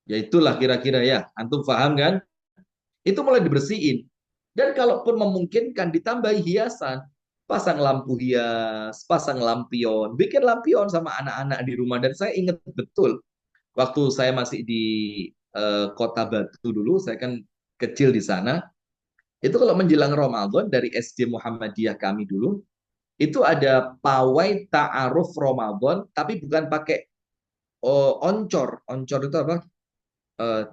[SPEAKER 1] Ya itulah kira-kira ya. Antum paham kan? Itu mulai dibersihin. Dan kalaupun memungkinkan ditambahi hiasan, pasang lampu hias, pasang lampion, bikin lampion sama anak-anak di rumah. Dan saya ingat betul waktu saya masih di Kota Batu dulu, saya kan kecil di sana. Itu kalau menjelang Ramadan dari SD Muhammadiyah kami dulu, itu ada pawai ta'aruf Ramadan, tapi bukan pakai oncor. Oncor itu apa? Eh,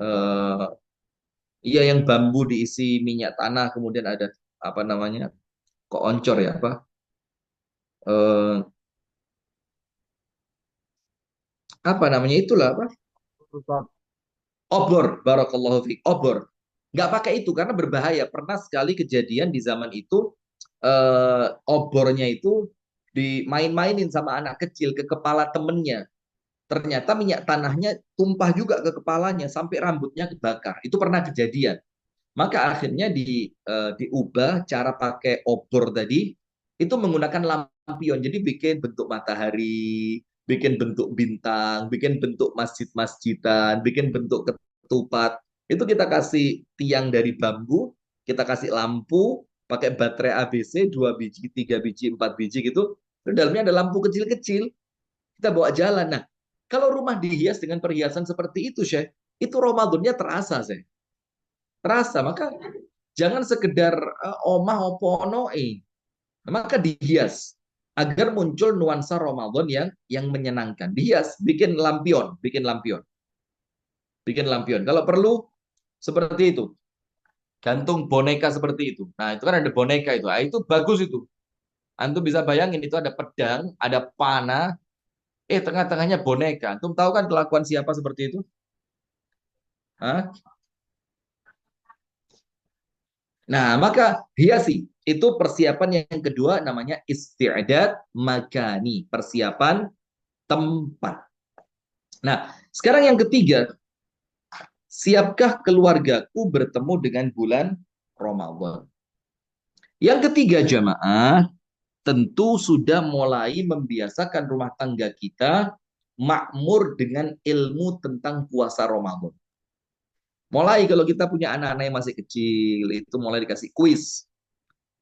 [SPEAKER 1] eh, Iya, yang bambu diisi minyak tanah, kemudian ada apa namanya? Kok oncor ya? Eh, apa namanya itulah apa? Obor, barakallahu fiik, obor. Nggak pakai itu karena berbahaya. Pernah sekali kejadian di zaman itu obornya itu dimain-mainin sama anak kecil ke kepala temennya. Ternyata minyak tanahnya tumpah juga ke kepalanya sampai rambutnya kebakar. Itu pernah kejadian. Maka akhirnya diubah cara pakai obor tadi itu menggunakan lampion. Jadi bikin bentuk matahari, bikin bentuk bintang, bikin bentuk masjid-masjidan, bikin bentuk ketupat. Itu kita kasih tiang dari bambu, kita kasih lampu, pakai baterai ABC 2 biji, 3 biji, 4 biji gitu. Terus dalamnya ada lampu kecil-kecil. Kita bawa jalan. Nah, kalau rumah dihias dengan perhiasan seperti itu, Syekh, itu Ramadannya terasa, Syekh. Terasa, maka jangan sekedar omah opono maka dihias agar muncul nuansa Ramadan yang menyenangkan. Dihias, bikin lampion, bikin lampion, bikin lampion. Kalau perlu seperti itu, gantung boneka seperti itu. Nah, itu kan ada boneka itu. Nah, itu bagus itu. Antum bisa bayangin itu ada pedang, ada panah, tengah-tengahnya boneka. Antum tahu kan kelakuan siapa seperti itu? Hah? Nah, maka hiasi itu persiapan yang kedua namanya isti'dad makani, persiapan tempat. Nah, sekarang yang ketiga, siapkah keluargaku bertemu dengan bulan Ramadan? Yang ketiga jamaah, tentu sudah mulai membiasakan rumah tangga kita makmur dengan ilmu tentang puasa Ramadan. Mulai kalau kita punya anak-anak yang masih kecil, itu mulai dikasih kuis.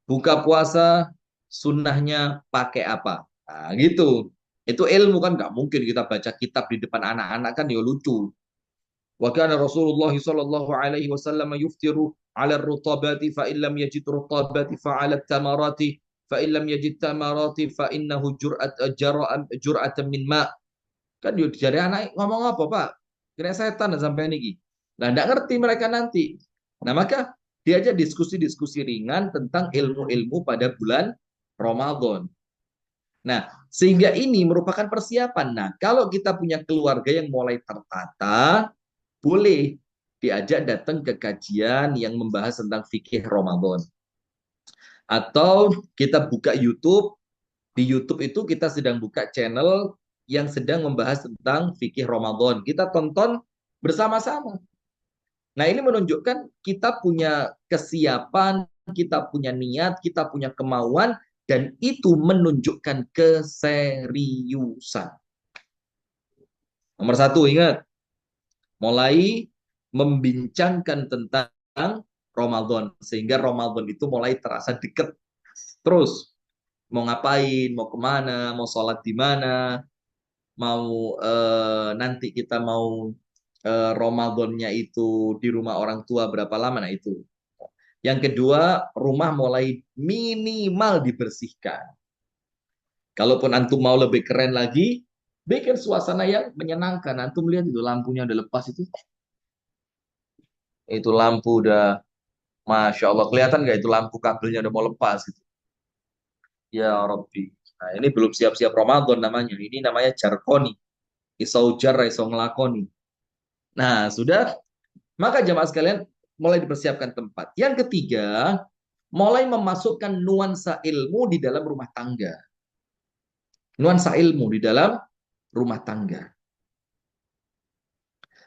[SPEAKER 1] Buka puasa, sunnahnya pakai apa? Nah, gitu. Itu ilmu kan nggak mungkin kita baca kitab di depan anak-anak kan ya lucu. Wa kana Rasulullah sallallahu alaihi wasallam yuftiru 'ala ar-rutabati fa in lam yajid rutabati fa 'ala tamarati fa in lam yajid tamarati fa innahu jur'atan min ma. Kan yo dari anak ngomong apa, Pak? Kira setan sampai niki. Nah, enggak ngerti mereka nanti. Nah, maka diajak diskusi-diskusi ringan tentang ilmu-ilmu pada bulan Ramadan. Nah, sehingga ini merupakan persiapan. Nah, kalau kita punya keluarga yang mulai tertata, boleh diajak datang ke kajian yang membahas tentang fikih Ramadan. Atau kita buka YouTube, di YouTube itu kita sedang buka channel yang sedang membahas tentang fikih Ramadan. Kita tonton bersama-sama. Nah, ini menunjukkan kita punya kesiapan, kita punya niat, kita punya kemauan, dan itu menunjukkan keseriusan. Nomor satu, ingat, mulai membincangkan tentang Ramadan, sehingga Ramadan itu mulai terasa dekat. Terus, mau ngapain, mau kemana, mau sholat di mana, mau nanti kita mau Ramadannya itu di rumah orang tua berapa lama, nah itu. Yang kedua, rumah mulai minimal dibersihkan. Kalaupun antum mau lebih keren lagi, bikin suasana yang menyenangkan. Antum lihat itu lampunya udah lepas itu. Itu lampu udah, Masya Allah. Kelihatan nggak itu lampu kabelnya udah mau lepas gitu. Ya Rabbi. Nah, ini belum siap-siap Ramadan namanya. Ini namanya jarkoni. Isau jar, isau ngelakoni. Nah, sudah. Maka jamaah sekalian mulai dipersiapkan tempat. Yang ketiga, mulai memasukkan nuansa ilmu di dalam rumah tangga. Nuansa ilmu di dalam rumah tangga.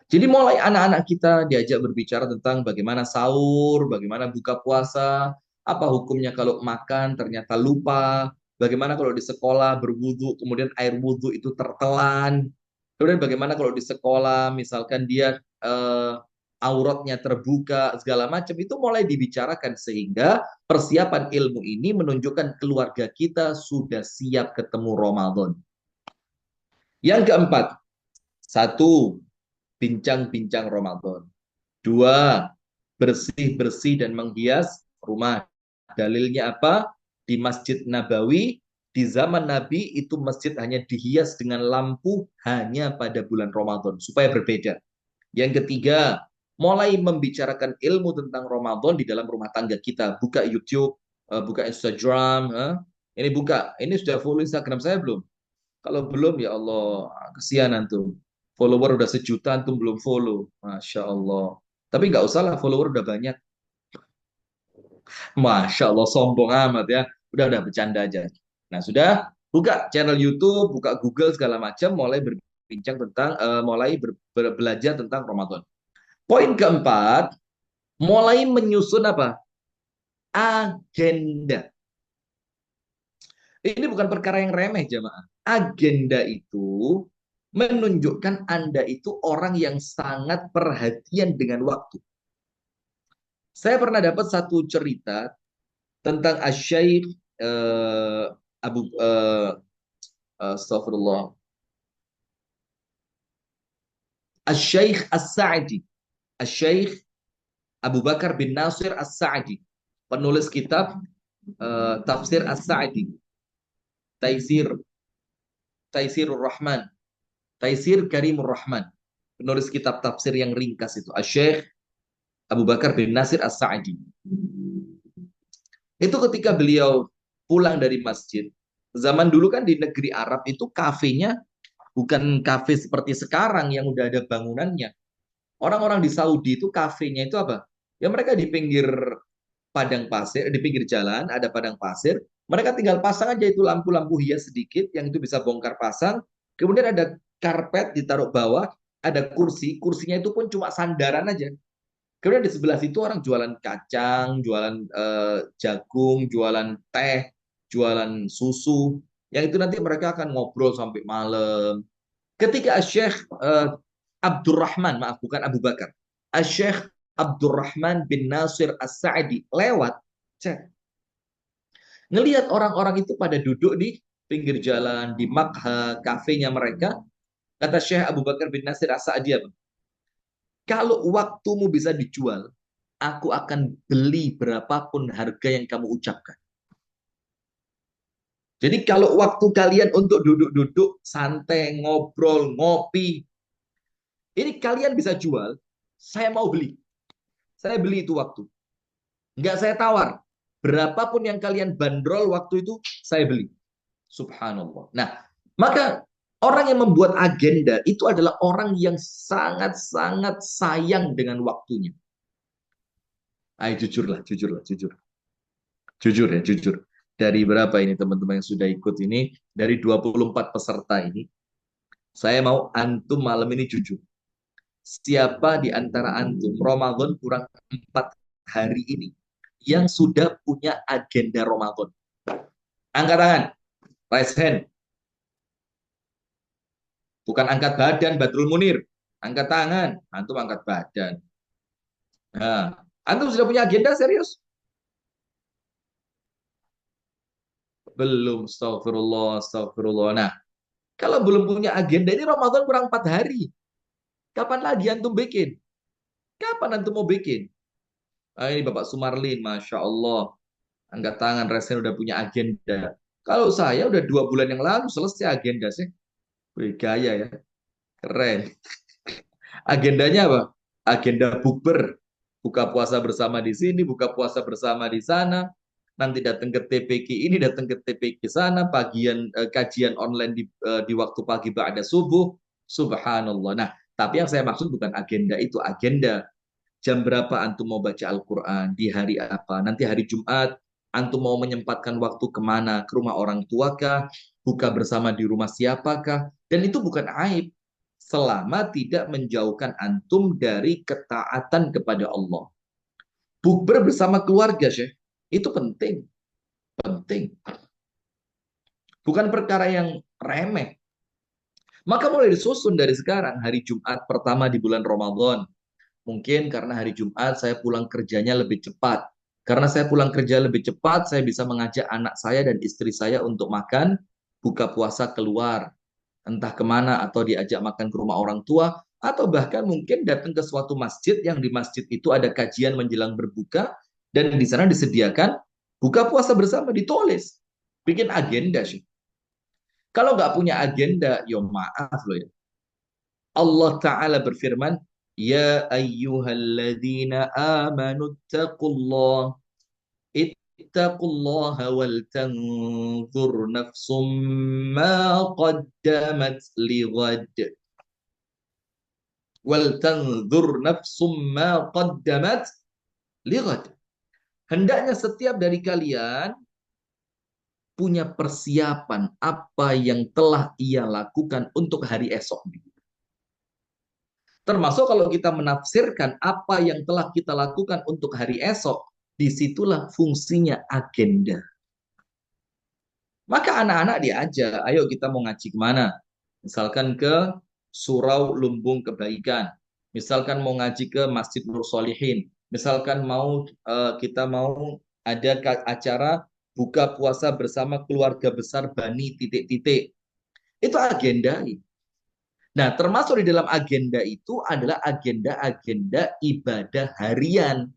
[SPEAKER 1] Jadi mulai anak-anak kita diajak berbicara tentang bagaimana sahur, bagaimana buka puasa, apa hukumnya kalau makan ternyata lupa, bagaimana kalau di sekolah berwudu kemudian air wudu itu tertelan, kemudian bagaimana kalau di sekolah misalkan dia auratnya terbuka segala macam, itu mulai dibicarakan sehingga persiapan ilmu ini menunjukkan keluarga kita sudah siap ketemu Ramadan. Yang keempat, satu, bincang-bincang Ramadan. Dua, bersih-bersih dan menghias rumah. Dalilnya apa? Di Masjid Nabawi, di zaman Nabi itu masjid hanya dihias dengan lampu hanya pada bulan Ramadan, supaya berbeda. Yang ketiga, mulai membicarakan ilmu tentang Ramadan di dalam rumah tangga kita. Buka YouTube, buka Instagram. Ini buka, ini sudah follow Instagram saya belum? Kalau belum, ya Allah, kesian antum. Follower udah 1 juta, antum belum follow. Masya Allah. Tapi nggak usah lah, follower udah banyak. Masya Allah, sombong amat ya. Udah bercanda aja. Nah, sudah buka channel YouTube, buka Google segala macam, mulai berbincang tentang, mulai belajar tentang Ramadan. Poin keempat, mulai menyusun apa? Agenda. Ini bukan perkara yang remeh, jamaah. Agenda itu menunjukkan Anda itu orang yang sangat perhatian dengan waktu. Saya pernah dapat satu cerita tentang Asy-Syaikh Abu Astagfirullah. Asy-Syaikh As-Sa'di. Asy-Syaikh Abu Bakar bin Nasir As-Sa'di, penulis kitab Tafsir As-Sa'di. Taisirur Rahman. Taisir Karimur Rahman. Penulis kitab tafsir yang ringkas itu. Asy-Syaikh Abu Bakar bin Nasir As-Sa'di. Itu ketika beliau pulang dari masjid. Zaman dulu kan di negeri Arab itu kafenya bukan kafe seperti sekarang yang udah ada bangunannya. Orang-orang di Saudi itu kafenya itu apa? Ya mereka di pinggir padang pasir, di pinggir jalan ada padang pasir. Mereka tinggal pasang aja itu lampu-lampu hias sedikit yang itu bisa bongkar pasang. Kemudian ada karpet ditaruh bawah, ada kursi, kursinya itu pun cuma sandaran aja. Kemudian di sebelah situ orang jualan kacang, jualan jagung, jualan teh, jualan susu. Yang itu nanti mereka akan ngobrol sampai malam. Ketika Syekh Abdurrahman, maaf bukan Abu Bakar, Syekh Abdurrahman bin Nasir As-Sa'di lewat, cek, ngelihat orang-orang itu pada duduk di pinggir jalan, di makha, kafenya mereka, kata Syekh Abu Bakar bin Nasir As-Sa'di apa? Kalau waktumu bisa dijual, aku akan beli berapapun harga yang kamu ucapkan. Jadi kalau waktu kalian untuk duduk-duduk, santai, ngobrol, ngopi, ini kalian bisa jual, saya mau beli. Saya beli itu waktu. Enggak saya tawar. Berapapun yang kalian bandrol waktu itu, saya beli. Subhanallah. Nah, maka orang yang membuat agenda itu adalah orang yang sangat-sangat sayang dengan waktunya. Ayo jujurlah, jujurlah, jujur. Jujur ya, jujur. Dari berapa ini teman-teman yang sudah ikut ini, dari 24 peserta ini, saya mau antum malam ini jujur. Siapa di antara antum Ramadan kurang 4 hari ini yang sudah punya agenda Ramadan? Angkat tangan, raise hand. Bukan angkat badan, Badrul Munir. Angkat tangan, antum angkat badan. Nah, antum sudah punya agenda serius? Belum, astagfirullah, astagfirullah. Nah, kalau belum punya agenda, ini Ramadan kurang 4 hari. Kapan lagi antum bikin? Kapan antum mau bikin? Ah, ini Bapak Sumarlin, Masya Allah. Angkat tangan, Resen udah punya agenda. Kalau saya udah 2 bulan yang lalu selesai agenda sih. Wih, gaya ya. Keren. Agendanya apa? Agenda bukber. Buka puasa bersama di sini, buka puasa bersama di sana. Nanti datang ke TPQ ini, datang ke TPQ sana, kajian online di waktu pagi ba'da subuh. Subhanallah. Nah, tapi yang saya maksud bukan agenda itu, agenda jam berapa antum mau baca Al-Quran, di hari apa, nanti hari Jumat, antum mau menyempatkan waktu kemana, ke rumah orang tua kah, buka bersama di rumah siapakah, dan itu bukan aib, selama tidak menjauhkan antum dari ketaatan kepada Allah. Bukber bersama keluarga, Syekh, itu penting, penting. Bukan perkara yang remeh. Maka mulai disusun dari sekarang, hari Jumat pertama di bulan Ramadan. Mungkin karena hari Jumat saya pulang kerjanya lebih cepat. Karena saya pulang kerja lebih cepat, saya bisa mengajak anak saya dan istri saya untuk makan buka puasa keluar. Entah kemana, atau diajak makan ke rumah orang tua, atau bahkan mungkin datang ke suatu masjid yang di masjid itu ada kajian menjelang berbuka, dan di sana disediakan buka puasa bersama, ditulis. Bikin agenda sih. Kalau nggak punya agenda, ya maaf loh ya. Allah Ta'ala berfirman, Ya ayyuhalladzina amanu taqullah, ittaqullaha wal tanzur nafsum ma qaddamat lighad. Wal tanzur nafsum ma qaddamat lighad. Hendaknya setiap dari kalian punya persiapan apa yang telah ia lakukan untuk hari esok. Termasuk kalau kita menafsirkan apa yang telah kita lakukan untuk hari esok, disitulah fungsinya agenda. Maka anak-anak diajak, ayo kita mau ngaji kemana? Misalkan ke Surau Lumbung Kebaikan. Misalkan mau ngaji ke Masjid Nur Solihin. Misalkan kita mau ada acara buka puasa bersama keluarga besar Bani titik-titik. Itu agenda. Nah, termasuk di dalam agenda itu adalah agenda-agenda ibadah harian.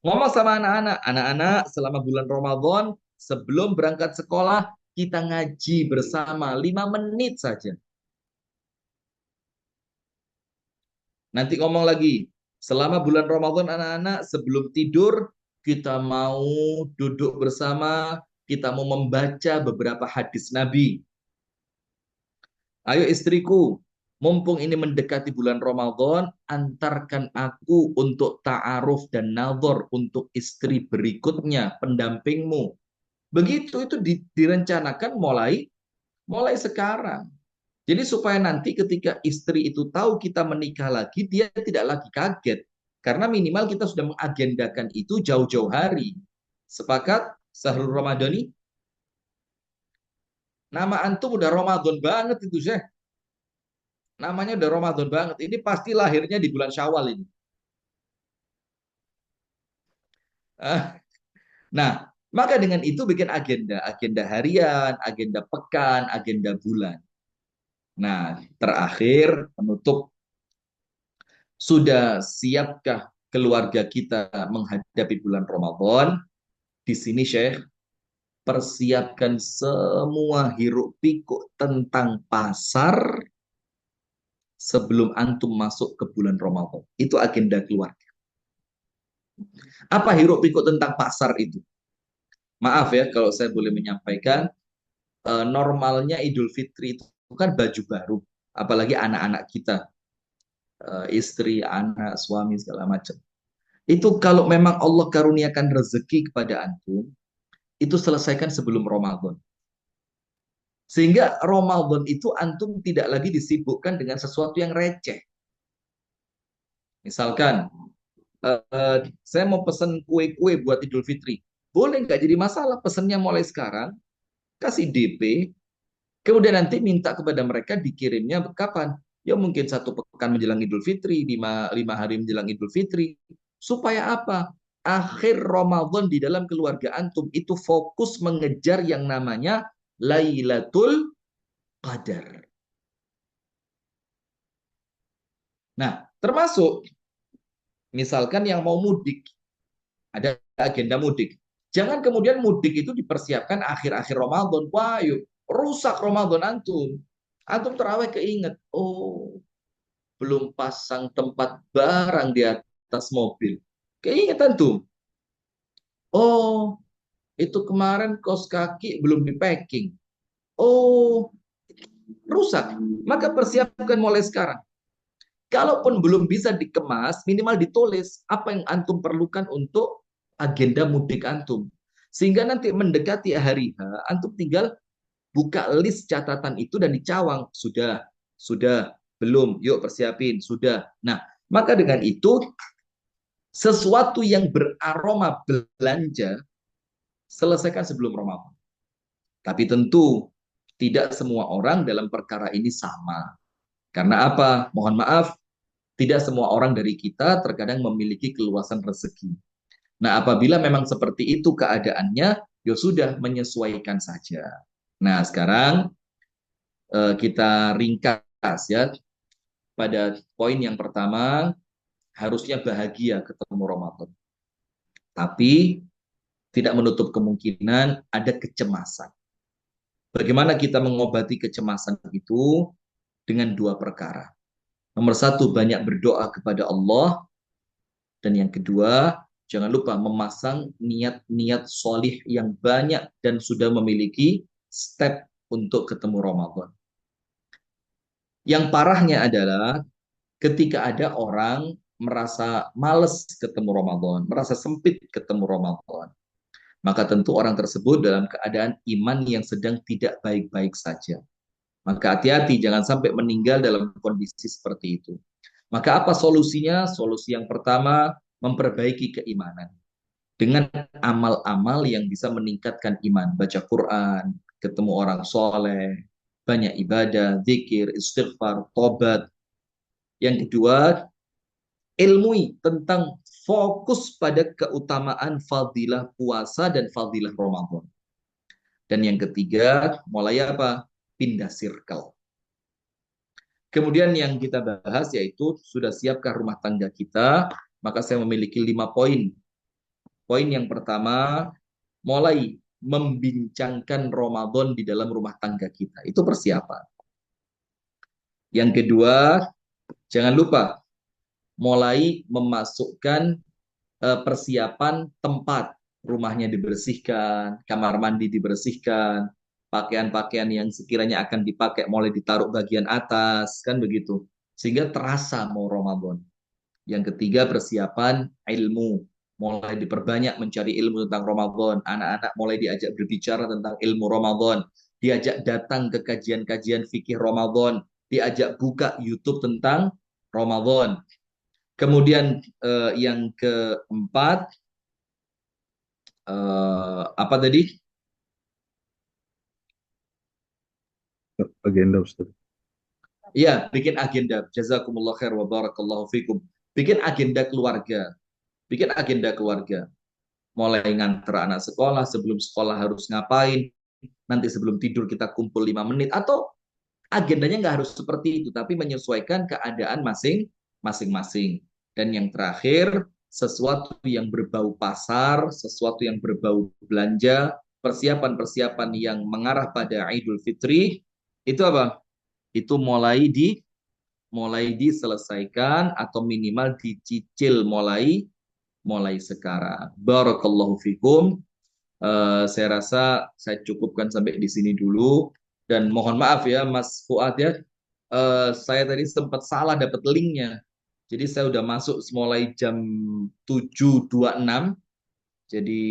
[SPEAKER 1] Ngomong sama anak-anak, anak-anak selama bulan Ramadan, sebelum berangkat sekolah, kita ngaji bersama 5 menit saja. Nanti ngomong lagi, selama bulan Ramadan anak-anak sebelum tidur, kita mau duduk bersama, kita mau membaca beberapa hadis Nabi. Ayo istriku, mumpung ini mendekati bulan Ramadan, antarkan aku untuk ta'aruf dan nazar untuk istri berikutnya, pendampingmu. Begitu itu direncanakan mulai sekarang. Jadi supaya nanti ketika istri itu tahu kita menikah lagi, dia tidak lagi kaget. Karena minimal kita sudah mengagendakan itu jauh-jauh hari. Sepakat, Sahrul Ramadhani? Nama antum udah Ramadan banget itu, Syekh. Namanya udah Ramadan banget. Ini pasti lahirnya di bulan Syawal ini. Nah, maka dengan itu bikin agenda. Agenda harian, agenda pekan, agenda bulan. Nah, terakhir penutup. Sudah siapkah keluarga kita menghadapi bulan Ramadan? Di sini Syekh, persiapkan semua hiruk pikuk tentang pasar sebelum antum masuk ke bulan Ramadan. Itu agenda keluarga. Apa hiruk pikuk tentang pasar itu? Maaf ya kalau saya boleh menyampaikan, normalnya Idul Fitri itu kan baju baru, apalagi anak-anak kita, istri, anak, suami segala macam. Itu kalau memang Allah karuniakan rezeki kepada antum, itu selesaikan sebelum Ramadan. Sehingga Ramadan itu antum tidak lagi disibukkan dengan sesuatu yang receh. Misalkan, saya mau pesan kue-kue buat Idul Fitri. Boleh nggak jadi masalah, pesannya mulai sekarang, kasih DP, kemudian nanti minta kepada mereka dikirimnya kapan? Ya mungkin 1 pekan menjelang Idul Fitri, lima hari menjelang Idul Fitri. Supaya apa? Akhir Ramadan di dalam keluarga antum itu fokus mengejar yang namanya Lailatul Qadar. Nah, termasuk misalkan yang mau mudik, ada agenda mudik. Jangan kemudian mudik itu dipersiapkan akhir-akhir Ramadan. Wah, yuk, rusak Ramadan antum. Antum terawih keinget, oh, belum pasang tempat barang di atas mobil. Keinget antum. Oh, itu kemarin kaos kaki belum di packing. Oh, rusak. Maka persiapkan mulai sekarang. Kalaupun belum bisa dikemas, minimal ditulis apa yang antum perlukan untuk agenda mudik antum. Sehingga nanti mendekati hari H, antum tinggal buka list catatan itu dan dicawang. Sudah, belum, yuk persiapin, sudah. Nah, maka dengan itu, sesuatu yang beraroma belanja, selesaikan sebelum Ramadan. Tapi tentu, tidak semua orang dalam perkara ini sama. Karena apa? Mohon maaf, tidak semua orang dari kita terkadang memiliki keluasan rezeki. Nah, apabila memang seperti itu keadaannya, ya sudah menyesuaikan saja. Nah, sekarang kita ringkas ya. Pada poin yang pertama, harusnya bahagia ketemu Ramadan. Tapi tidak menutup kemungkinan ada kecemasan. Bagaimana kita mengobati kecemasan itu? Dengan 2 perkara. Nomor 1, banyak berdoa kepada Allah. Dan yang kedua, jangan lupa memasang niat-niat solih yang banyak dan sudah memiliki step untuk ketemu Ramadan. Yang parahnya adalah ketika ada orang merasa males ketemu Ramadan, merasa sempit ketemu Ramadan, maka tentu orang tersebut dalam keadaan iman yang sedang tidak baik-baik saja. Maka hati-hati, jangan sampai meninggal dalam kondisi seperti itu. Maka apa solusinya? Solusi yang pertama, memperbaiki keimanan. Dengan amal-amal yang bisa meningkatkan iman. Baca Quran, ketemu orang soleh, banyak ibadah, zikir, istighfar, tobat. Yang kedua, ilmui tentang fokus pada keutamaan fadilah puasa dan fadilah Ramadan. Dan yang ketiga, mulai apa? Pindah circle. Kemudian yang kita bahas yaitu sudah siapkah rumah tangga kita? Maka saya memiliki 5 poin. Poin yang pertama, mulai membincangkan Ramadan di dalam rumah tangga kita. Itu persiapan. Yang kedua, jangan lupa mulai memasukkan persiapan tempat, rumahnya dibersihkan, kamar mandi dibersihkan, pakaian-pakaian yang sekiranya akan dipakai mulai ditaruh bagian atas, kan begitu. Sehingga terasa mau Ramadan. Yang ketiga, persiapan ilmu. Mulai diperbanyak mencari ilmu tentang Ramadan. Anak-anak mulai diajak berbicara tentang ilmu Ramadan. Diajak datang ke kajian-kajian fikih Ramadan. Diajak buka YouTube tentang Ramadan. Kemudian yang keempat, apa tadi?
[SPEAKER 4] Agenda Ustaz.
[SPEAKER 1] Iya, bikin agenda. Jazakumullah khair wa barakallahu fikum. Bikin agenda keluarga. Bikin agenda keluarga. Mulai nganter anak sekolah, sebelum sekolah harus ngapain, nanti sebelum tidur kita kumpul 5 menit, atau agendanya nggak harus seperti itu, tapi menyesuaikan keadaan masing-masing. Dan yang terakhir, sesuatu yang berbau pasar, sesuatu yang berbau belanja, persiapan-persiapan yang mengarah pada Idul Fitri, itu apa? Itu mulai diselesaikan atau minimal dicicil mulai sekarang. Barakallahu fikum. Saya rasa saya cukupkan sampai di sini dulu, dan mohon maaf ya Mas Fuad ya, saya tadi sempat salah dapat linknya. Jadi saya udah masuk mulai jam 7.26, jadi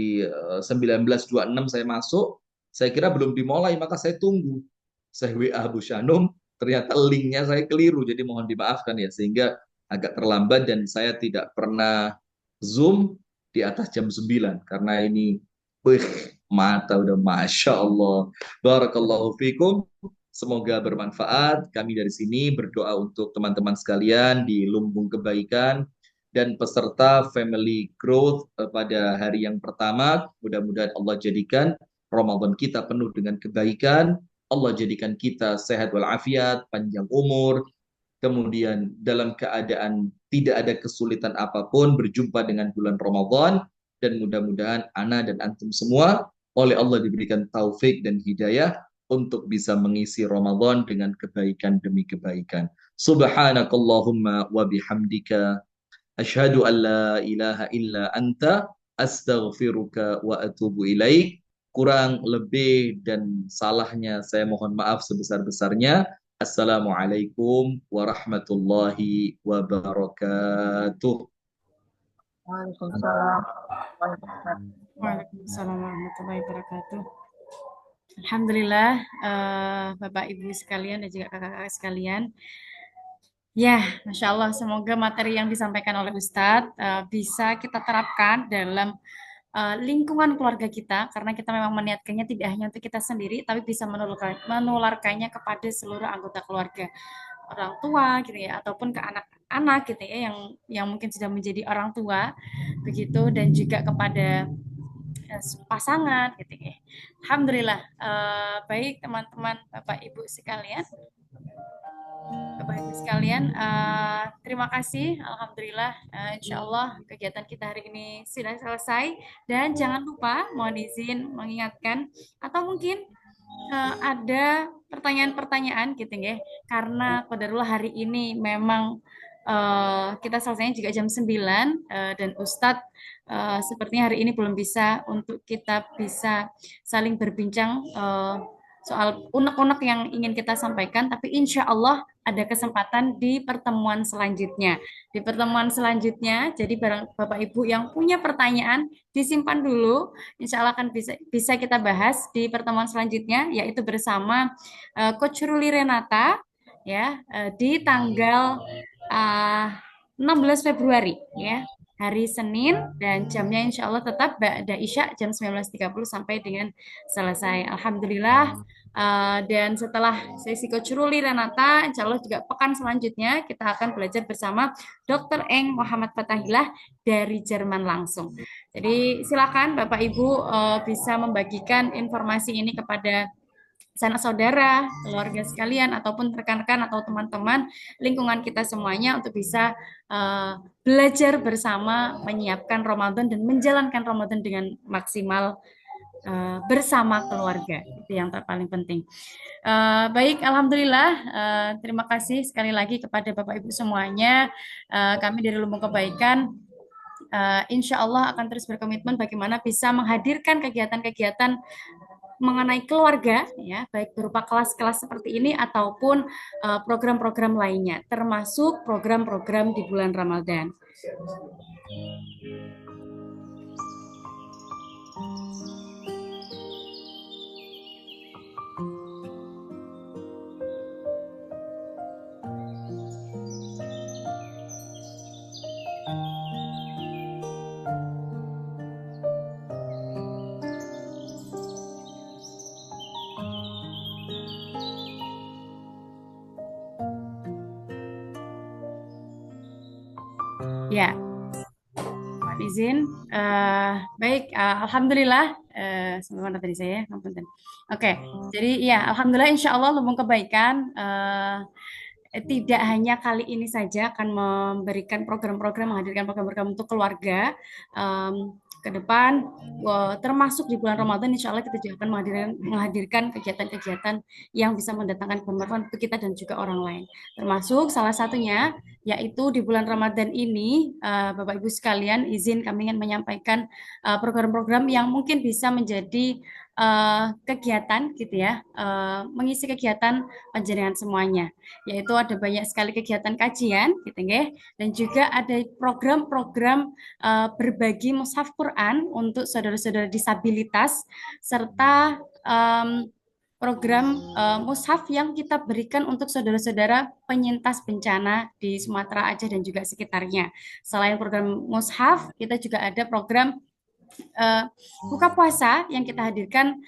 [SPEAKER 1] 19.26 saya masuk. Saya kira belum dimulai, maka saya tunggu. Saya WA Bu Shanum, ternyata linknya saya keliru, jadi mohon dimaafkan ya, sehingga agak terlambat dan saya tidak pernah Zoom di atas jam 9 karena ini mata udah Masya Allah. Barakallahu fikum. Semoga bermanfaat. Kami dari sini berdoa untuk teman-teman sekalian di Lumbung Kebaikan dan peserta Family Growth pada hari yang pertama. Mudah-mudahan Allah jadikan Ramadan kita penuh dengan kebaikan. Allah jadikan kita sehat walafiat, panjang umur, kemudian dalam keadaan tidak ada kesulitan apapun berjumpa dengan bulan Ramadan, dan mudah-mudahan ana dan antum semua oleh Allah diberikan taufik dan hidayah untuk bisa mengisi Ramadan dengan kebaikan demi kebaikan. Subhanakallahumma wa bihamdika asyhadu an la ilaha illa anta astaghfiruka wa atubu ilaik. Kurang lebih dan salahnya saya mohon maaf sebesar-besarnya. Assalamualaikum warahmatullahi wabarakatuh.
[SPEAKER 5] Waalaikumsalam.
[SPEAKER 2] Waalaikumsalam warahmatullahi wabarakatuh. Alhamdulillah, Bapak Ibu sekalian dan juga kakak-kakak sekalian. Ya, Masya Allah, semoga materi yang disampaikan oleh Ustadz bisa kita terapkan dalam lingkungan keluarga kita, karena kita memang meniatkannya tidak hanya untuk kita sendiri, tapi bisa menularkannya kepada seluruh anggota keluarga, orang tua gitu ya, ataupun ke anak-anak gitu ya, yang mungkin sudah menjadi orang tua begitu, dan juga kepada pasangan gitu ya. Alhamdulillah, baik teman-teman Bapak Ibu sekalian. Bapak Ibu sekalian, terima kasih. Alhamdulillah, insya Allah kegiatan kita hari ini sudah selesai. Dan jangan lupa, mohon izin mengingatkan, atau mungkin ada pertanyaan-pertanyaan gitu ya, karena qadarullah hari ini memang kita selesainya juga jam 9, dan Ustadz sepertinya hari ini belum bisa untuk kita bisa saling berbincang soal unek-unek yang ingin kita sampaikan, tapi insya Allah ada kesempatan di pertemuan selanjutnya. Di pertemuan selanjutnya, jadi barang Bapak Ibu yang punya pertanyaan, disimpan dulu. Insya Allah akan bisa kita bahas di pertemuan selanjutnya, yaitu bersama Coach Ruli Renata, ya, di tanggal 16 Februari, ya, hari Senin, dan jamnya insya Allah tetap ba'da Isya jam 19.30 sampai dengan selesai. Alhamdulillah. Dan setelah sesi Coach Ruli Renata, insya Allah juga pekan selanjutnya kita akan belajar bersama Dr. Eng Muhammad Fatahillah dari Jerman langsung. Jadi silakan Bapak Ibu bisa membagikan informasi ini kepada sanak saudara, keluarga sekalian, ataupun rekan-rekan atau teman-teman lingkungan kita semuanya untuk bisa belajar bersama menyiapkan Ramadan dan menjalankan Ramadan dengan maksimal bersama keluarga. Itu yang paling penting. Baik, Alhamdulillah. Terima kasih sekali lagi kepada Bapak Ibu semuanya. Kami dari Lumbung Kebaikan insya Allah akan terus berkomitmen bagaimana bisa menghadirkan kegiatan-kegiatan mengenai keluarga, ya, baik berupa kelas-kelas seperti ini ataupun program-program lainnya, termasuk program-program di bulan Ramadan. Ya, mohon izin. Baik, alhamdulillah. Sampai mana tadi saya? Ngapunten. Oke, jadi ya, alhamdulillah, insya Allah Lumbung Kebaikan tidak hanya kali ini saja akan memberikan program-program, menghadirkan program-program untuk keluarga. Ke depan, termasuk di bulan Ramadan, insya Allah kita juga akan menghadirkan kegiatan-kegiatan yang bisa mendatangkan kebermanfaatan untuk kita dan juga orang lain. Termasuk salah satunya, yaitu di bulan Ramadan ini, Bapak Ibu sekalian, izin kami ingin menyampaikan program-program yang mungkin bisa menjadi kegiatan gitu ya, mengisi kegiatan panjenengan semuanya, yaitu ada banyak sekali kegiatan kajian gitu ya, dan juga ada program-program berbagi mushaf Quran untuk saudara-saudara disabilitas, serta program mushaf yang kita berikan untuk saudara-saudara penyintas bencana di Sumatera, Aceh, dan juga sekitarnya. Selain program mushaf, kita juga ada program buka puasa yang kita hadirkan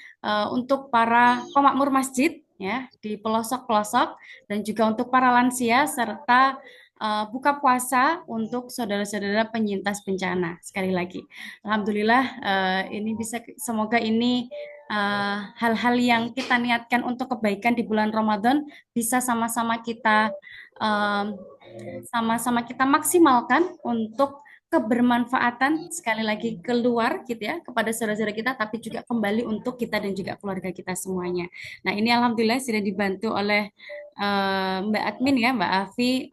[SPEAKER 2] untuk para pemakmur masjid ya di pelosok-pelosok, dan juga untuk para lansia, serta buka puasa untuk saudara-saudara penyintas bencana. Sekali lagi, alhamdulillah, ini bisa, semoga ini hal-hal yang kita niatkan untuk kebaikan di bulan Ramadan bisa sama-sama kita maksimalkan untuk kebermanfaatan, sekali lagi, keluar gitu ya, kepada saudara-saudara kita, tapi juga kembali untuk kita dan juga keluarga kita semuanya. Nah, ini alhamdulillah sudah dibantu oleh Mbak Admin ya, Mbak Afi,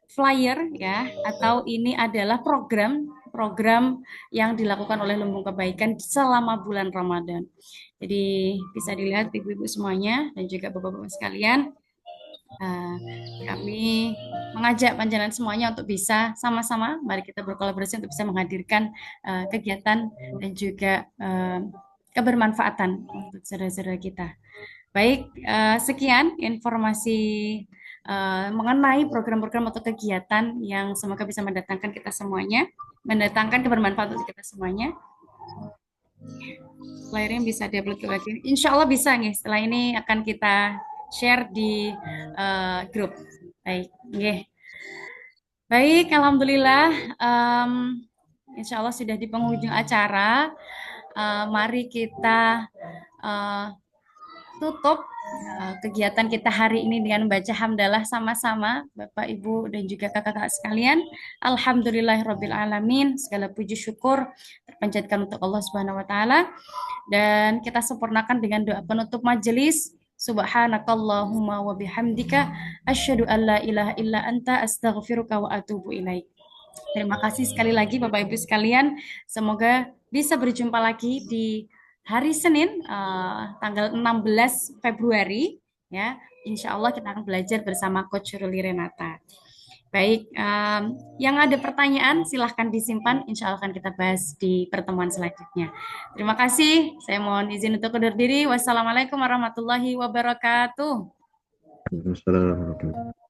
[SPEAKER 2] flyer ya, atau ini adalah program yang dilakukan oleh Lumbung Kebaikan selama bulan Ramadan. Jadi bisa dilihat ibu-ibu semuanya dan juga bapak-bapak sekalian. Kami mengajak panjenengan semuanya untuk bisa sama-sama, mari kita berkolaborasi untuk bisa menghadirkan kegiatan dan juga kebermanfaatan untuk saudara-saudara kita. Baik, sekian informasi mengenai program-program atau kegiatan yang semoga bisa mendatangkan kita semuanya, mendatangkan kebermanfaatan untuk kita semuanya. Layarnya bisa diupload lagi. Insya Allah bisa nih. Setelah ini akan kita share di grup. Baik, okay. Baik, alhamdulillah. Insya Allah sudah di penghujung acara. Mari kita tutup kegiatan kita hari ini dengan membaca hamdalah sama-sama, Bapak, Ibu, dan juga kakak-kakak sekalian. Alhamdulillahirabbil alamin. Segala puji syukur terpanjatkan untuk Allah Subhanahu wa taala. Dan kita sempurnakan dengan doa penutup majelis. Subhanakallahumma wa bihamdika asyhadu an la ilaha illa anta astaghfiruka wa atubu ilaik. Terima kasih sekali lagi Bapak Ibu sekalian. Semoga bisa berjumpa lagi di hari Senin tanggal 16 Februari ya. Insya Allah kita akan belajar bersama Coach Ruli Renata. Baik, yang ada pertanyaan silahkan disimpan, insya Allah akan kita bahas di pertemuan selanjutnya. Terima kasih, saya mohon izin untuk undur diri. Wassalamualaikum warahmatullahi wabarakatuh.
[SPEAKER 4] Waalaikumsalam warahmatullahi wabarakatuh.